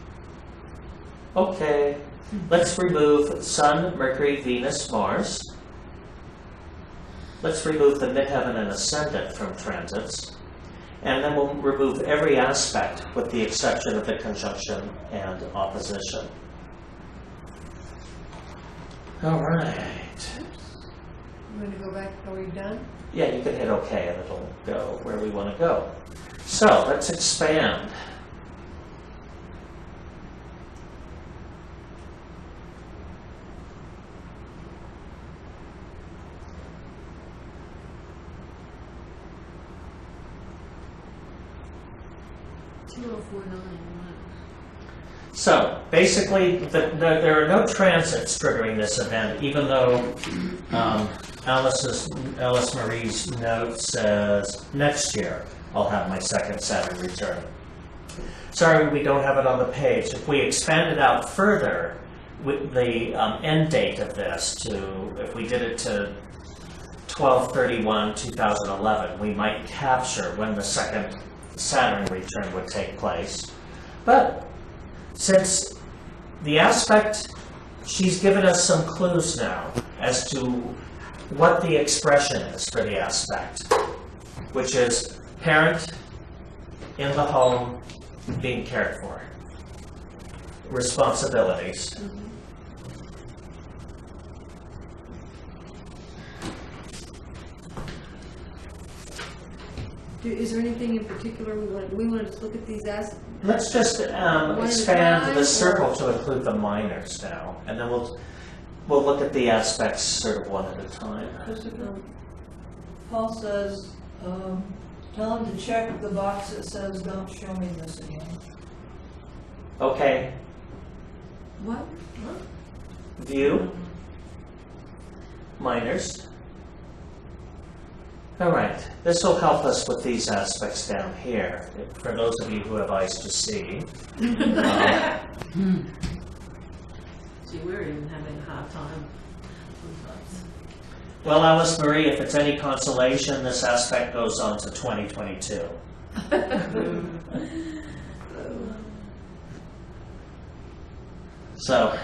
Okay, let's remove Sun, Mercury, Venus, Mars. Let's remove the midheaven and ascendant from transits. And then we'll remove every aspect with the exception of the conjunction and opposition. All right. You want to go back? Are we done? Yeah, you can hit OK and it'll go where we want to go. So let's expand. So basically, there are no transits triggering this event, even though Alice Marie's note says next year I'll have my second Saturn return. Sorry, we don't have it on the page. If we expand it out further, with the end date of this to, if we did it to 12/31/2011, we might capture when the second Saturn return would take place. But since the aspect, she's given us some clues now as to what the expression is for the aspect, which is parent in the home being cared for, responsibilities. Is there anything in particular we want to look at these as? Let's just expand the circle to include the minors now, and then we'll look at the aspects sort of one at a time. Paul says, tell him to check the box that says, don't show me this again. Okay. What? view, minors. All right, this will help us with these aspects down here, for those of you who have eyes to see. Gee, we're even having a hard time. Well, Alice Marie, if it's any consolation, this aspect goes on to 2022. So,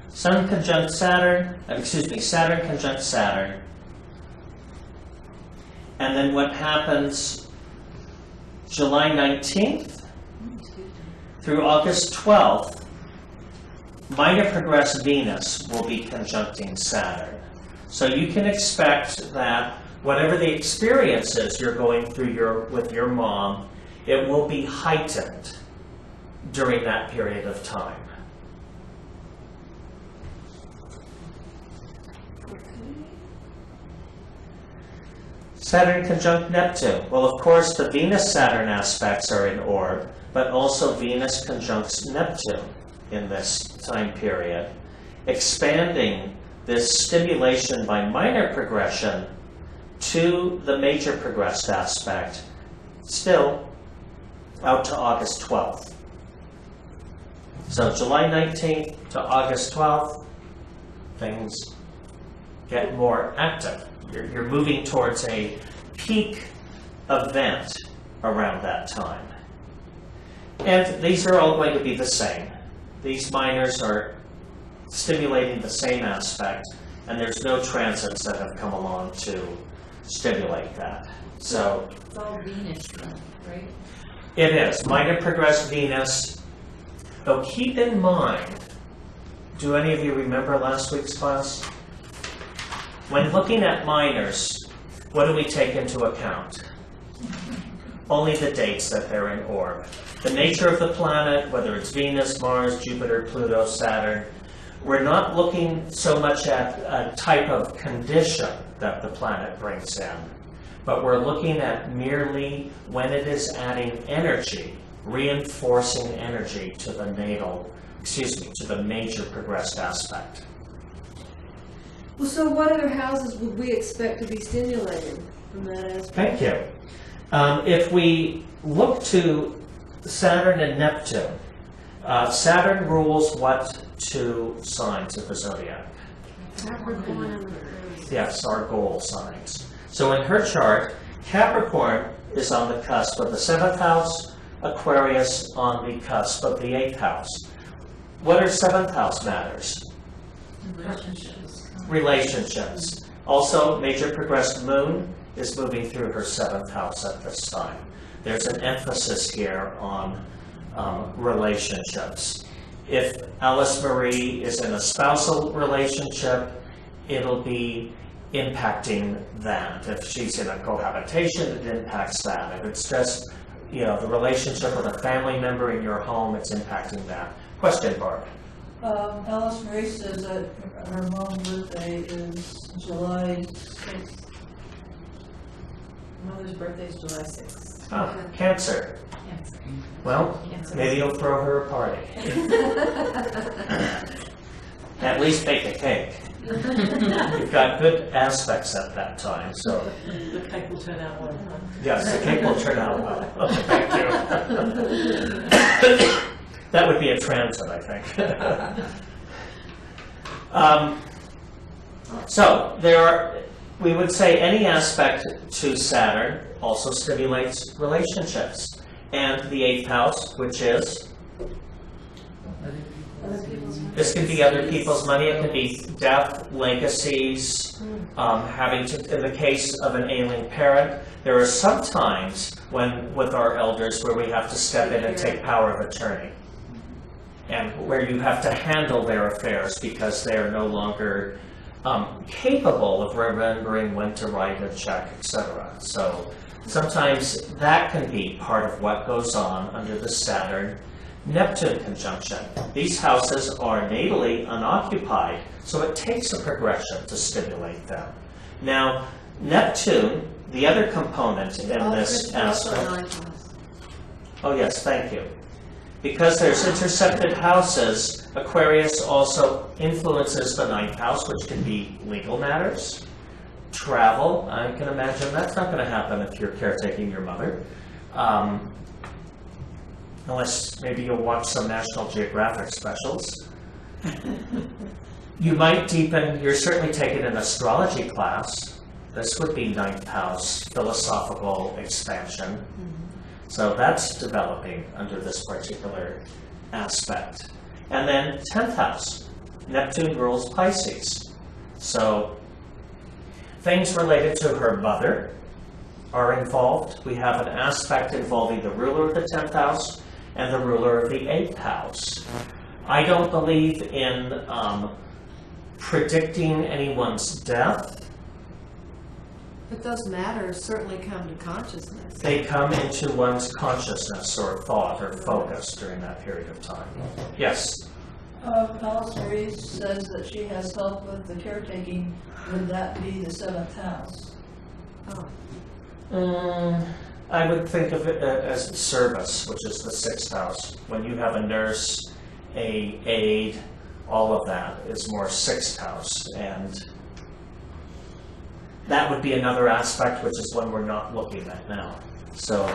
Saturn conjunct Saturn conjunct Saturn. And then what happens July 19th through August 12th, minor progressed Venus will be conjuncting Saturn. So you can expect that whatever the experience is you're going through with your mom, it will be heightened during that period of time. Saturn conjunct Neptune. Well, of course, the Venus-Saturn aspects are in orb, but also Venus conjuncts Neptune in this time period, expanding this stimulation by minor progression to the major progressed aspect, still out to August 12th. So July 19th to August 12th, things get more active. You're moving towards a peak event around that time. And these are all going to be the same. These minors are stimulating the same aspect, and there's no transits that have come along to stimulate that. So It's all Venus then, right? it is minor progressed Venus. Though keep in mind, do any of you remember last week's class? When looking at minors, what do we take into account? Only the dates that they're in orb. The nature of the planet, whether it's Venus, Mars, Jupiter, Pluto, Saturn, we're not looking so much at a type of condition that the planet brings in, but we're looking at merely when it is adding energy, reinforcing energy to the to the major progressed aspect. Well, so what other houses would we expect to be stimulated from that aspect? Thank you. If we look to Saturn and Neptune, Saturn rules what two signs of the zodiac? Capricorn and Aquarius. Yes, our goal signs. So in her chart, Capricorn is on the cusp of the 7th house, Aquarius on the cusp of the 8th house. What are 7th house matters? Relationships. Also, major progressed moon is moving through her 7th house at this time. There's an emphasis here on relationships. If Alice Marie is in a spousal relationship, it'll be impacting that. If she's in a cohabitation, it impacts that. If it's just, the relationship with a family member in your home, it's impacting that. Question, Barb. Alice Marie says that her mom's birthday is July 6th. Mother's birthday is July 6th. Cancer. Yes. Well, Cancer. maybe you'll throw her a party. At least bake a cake. You've got good aspects at that time, so The cake will turn out well. Huh? yes, the cake will turn out well. Thank you. That would be a transit, I think. So we would say any aspect to Saturn also stimulates relationships. And the 8th house, which is? This can be other people's money, it can be death, legacies, having to, in the case of an ailing parent, there are some times with our elders where we have to step in and take power of attorney. And where you have to handle their affairs because they are no longer capable of remembering when to write a check, etc. So sometimes that can be part of what goes on under the Saturn-Neptune conjunction. These houses are natally unoccupied, so it takes a progression to stimulate them. Now, Neptune, the other component in this aspect. Oh yes, thank you. Because there's intersected houses, Aquarius also influences the 9th house, which can be legal matters, travel. I can imagine that's not going to happen if you're caretaking your mother. Unless maybe you'll watch some National Geographic specials. You might deepen, you're certainly taking an astrology class. This would be 9th house, philosophical expansion. So that's developing under this particular aspect. And then 10th house, Neptune rules Pisces. So things related to her mother are involved. We have an aspect involving the ruler of the 10th house and the ruler of the 8th house. I don't believe in predicting anyone's death. But those matters certainly come to consciousness. They come into one's consciousness or thought or focus during that period of time. Yes? Alice Marie says that she has help with the caretaking. Would that be the 7th house? Oh. I would think of it as service, which is the 6th house. When you have a nurse, a aide, all of that is more 6th house. And that would be another aspect, which is one we're not looking at now. So,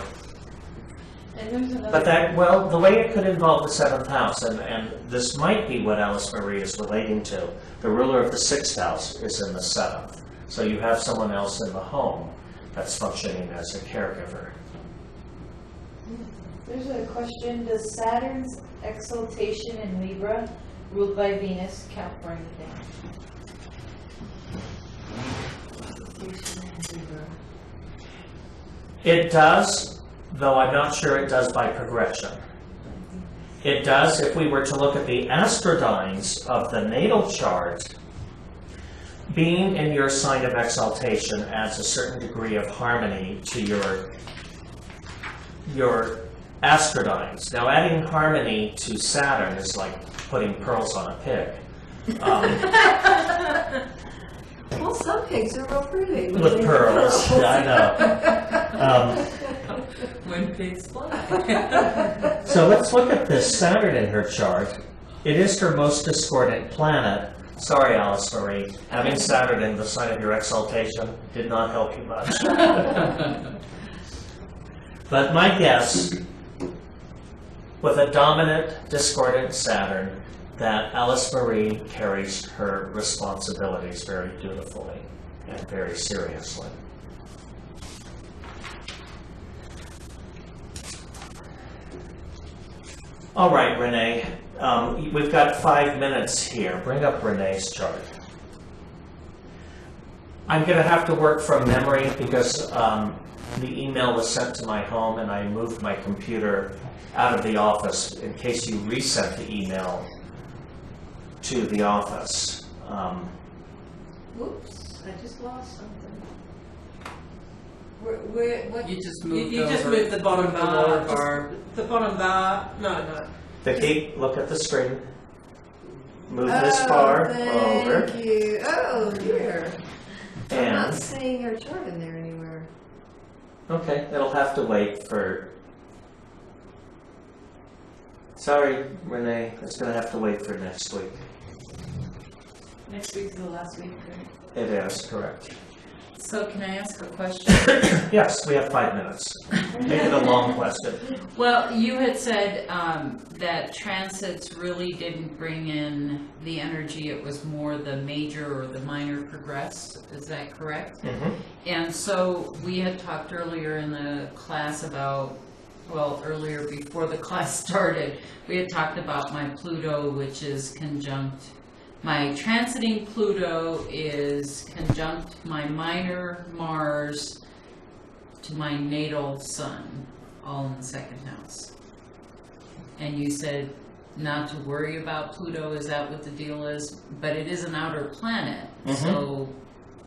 And there's another. but that, well, the way it could involve the 7th house, and this might be what Alice Marie is relating to. The ruler of the 6th house is in the 7th. So you have someone else in the home that's functioning as a caregiver. There's a question, does Saturn's exaltation in Libra, ruled by Venus, count for anything? It does, though I'm not sure it does by progression. It does if we were to look at the astrodynes of the natal chart. Being in your sign of exaltation adds a certain degree of harmony to your astrodynes. Now, adding harmony to Saturn is like putting pearls on a pig. Well, some pigs are real pretty. With pearls, yeah, I know. When pigs fly. So let's look at this Saturn in her chart. It is her most discordant planet. Sorry, Alice Marie, having Saturn in the sign of your exaltation did not help you much. But my guess, with a dominant discordant Saturn, that Alice Marie carries her responsibilities very dutifully and very seriously. All right, Renee, we've got 5 minutes here. Bring up Renee's chart. I'm going to have to work from memory because the email was sent to my home and I moved my computer out of the office in case you resent the email to the office. Whoops, I just lost something. What? You just moved the bottom bar. The bottom bar. No. Vicki, look at the screen. Move this bar over. Thank you. Oh, dear. I'm not And, seeing her chart in there anywhere. okay, it'll have to wait for... Sorry, Renee, it's going to have to wait for next week. Next week's the last week, right? It is, correct. So can I ask a question? Yes, we have 5 minutes. Make it a long question. Well, you had said that transits really didn't bring in the energy, it was more the major or the minor progress, is that correct? Mm-hmm. And so we had talked earlier in the class about, well, earlier before the class started, we had talked about my Pluto, which is conjunct. My transiting Pluto is conjunct my minor Mars to my natal Sun, all in the 2nd house. And you said not to worry about Pluto, is that what the deal is? But it is an outer planet, so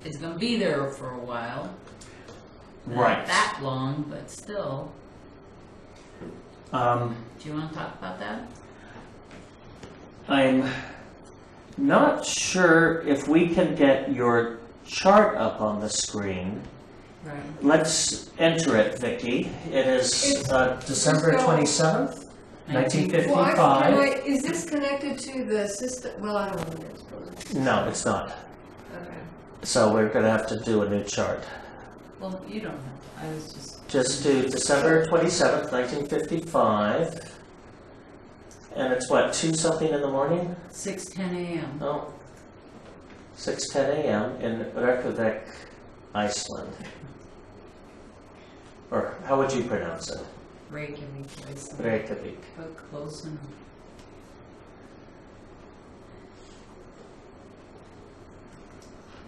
it's going to be there for a while. Right. Not that long, but still. Do you want to talk about that? I'm not sure if we can get your chart up on the screen. Right. Let's enter it, Vicki. It is December 27th. 1955. Is this connected to the system? Well, I don't know. No, it's not. Okay. So we're going to have to do a new chart. Well, you don't have to, I was just, Just do December 27th, 1955. And it's what, 2 something in the morning? 6:10 a.m. Oh, 6:10 a.m. in Reykjavik, Iceland. Or how would you pronounce it? Reykjavik, Iceland. Reykjavik. But close enough.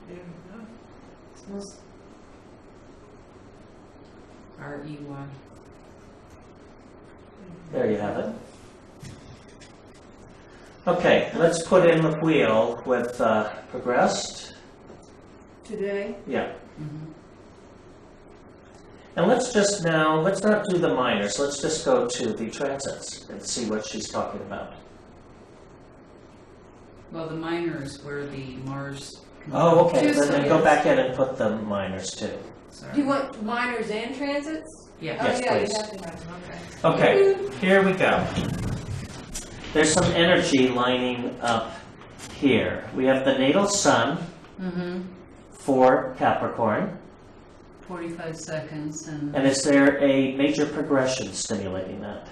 There we go. It's most R-E-Y. There you have it. Okay, let's put in the wheel with progressed. Today? Yeah. Mhm. And let's just now, let's not do the minors, let's just go to the transits and see what she's talking about. Well, the minors were the Mars. Oh, okay, Just- then go back in and put the minors too. Sorry. Do you want minors and transits? Yeah. Oh, Yes, yeah, you please. have to have them, okay. Okay, here we go. There's some energy lining up here. We have the natal sun Mm-hmm. for Capricorn, 45 seconds and, and is there a major progression stimulating that?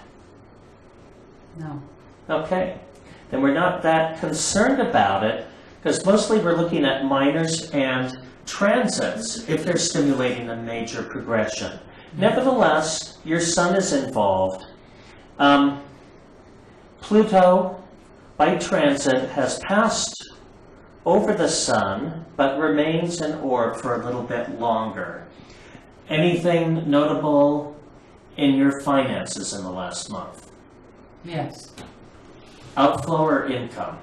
no. Okay, then we're not that concerned about it, because mostly we're looking at minors and transits if they're stimulating a major progression. Nevertheless, your sun is involved. Pluto, by transit, has passed over the sun, but remains in orb for a little bit longer. Anything notable in your finances in the last month? Yes. Outflow or income?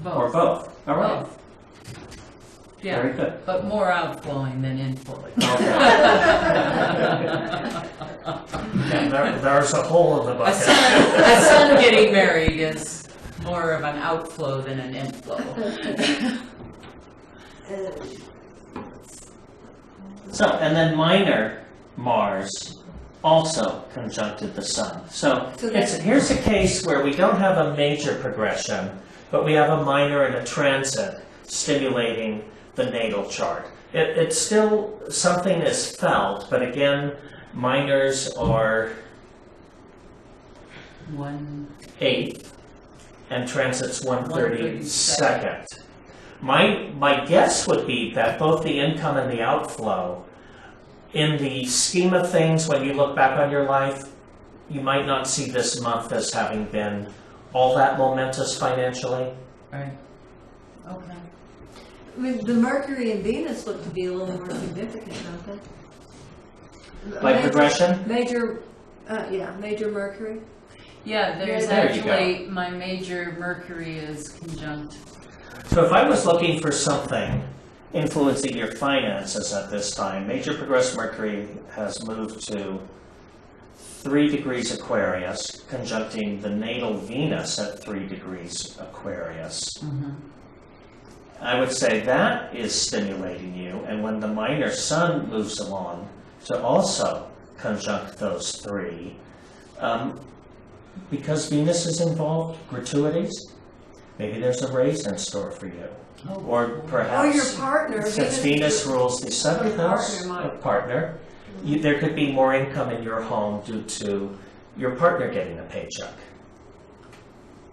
Both. Or both? All right, Both. very Yeah, good. but more outflowing than inflowing. Okay. Yeah, there's a hole in the A bucket. son getting married is more of an outflow than an inflow. So, and then minor Mars also conjuncted the sun. So So that's- here's a case where we don't have a major progression, but we have a minor and a transit stimulating the natal chart. It's still, something is felt, but again, minors are 1/8 and transits 1/32. My guess would be that both the income and the outflow, in the scheme of things, when you look back on your life, you might not see this month as having been all that momentous financially. Right. Okay. I mean, the Mercury and Venus look to be a little more significant, don't they? By progression? Major, major Mercury. Yeah, there's There you go. actually, my major Mercury is conjunct. So if I was looking for something influencing your finances at this time, major progressed Mercury has moved to 3 degrees Aquarius, conjuncting the natal Venus at 3 degrees Aquarius. Mm-hmm. I would say that is stimulating you, and when the minor sun moves along to also conjunct those 3, because Venus is involved, gratuities, maybe there's a raise in store for you. Or Or perhaps, your partner. since Venus rules the 7th house Partner might- of partner, there could be more income in your home due to your partner getting a paycheck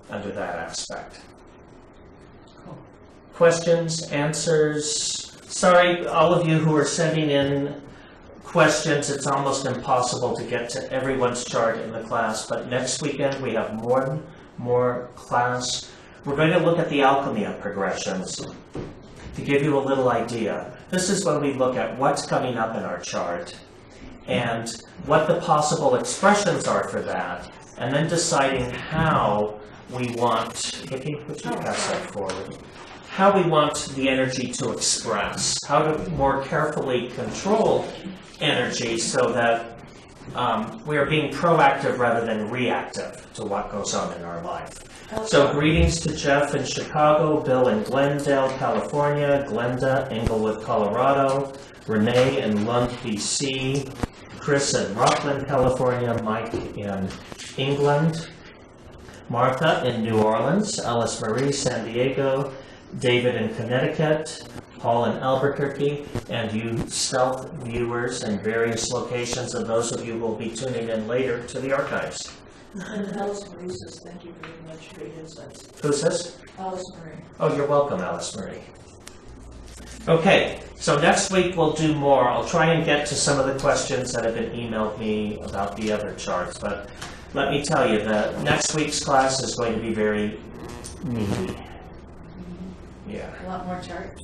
under that aspect. Cool. Questions, answers? Sorry, all of you who are sending in questions, it's almost impossible to get to everyone's chart in the class, but next weekend we have one more class. We're going to look at the alchemy of progressions to give you a little idea. This is when we look at what's coming up in our chart and what the possible expressions are for that, and then deciding how we want, Hickey, would you pass that forward? How we want the energy to express, how to more carefully control energy so that we are being proactive rather than reactive to what goes on in our life. So greetings to Jeff in Chicago, Bill in Glendale, California, Glenda, Englewood, Colorado, Renee in Lund, BC, Chris in Rockland, California, Mike in England, Martha in New Orleans, Alice Marie, San Diego, David in Connecticut, Paul in Albuquerque, and you stealth viewers in various locations, and those of you who will be tuning in later to the archives. And Alice Marie says, thank you very much, great insights. Who's this? Alice Marie. Oh, you're welcome, Alice Marie. Okay, so next week we'll do more. I'll try and get to some of the questions that have been emailed me about the other charts, but let me tell you that next week's class is going to be very meaty. Yeah. A lot more charts.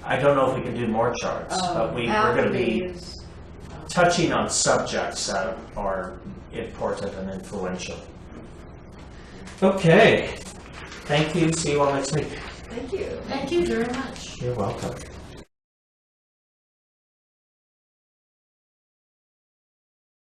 I don't know if we can do more charts, but we're going to be Alphabet. touching on subjects that are important and influential. Okay. Thank you. See you all next week. Thank you. Thank you very much. You're welcome.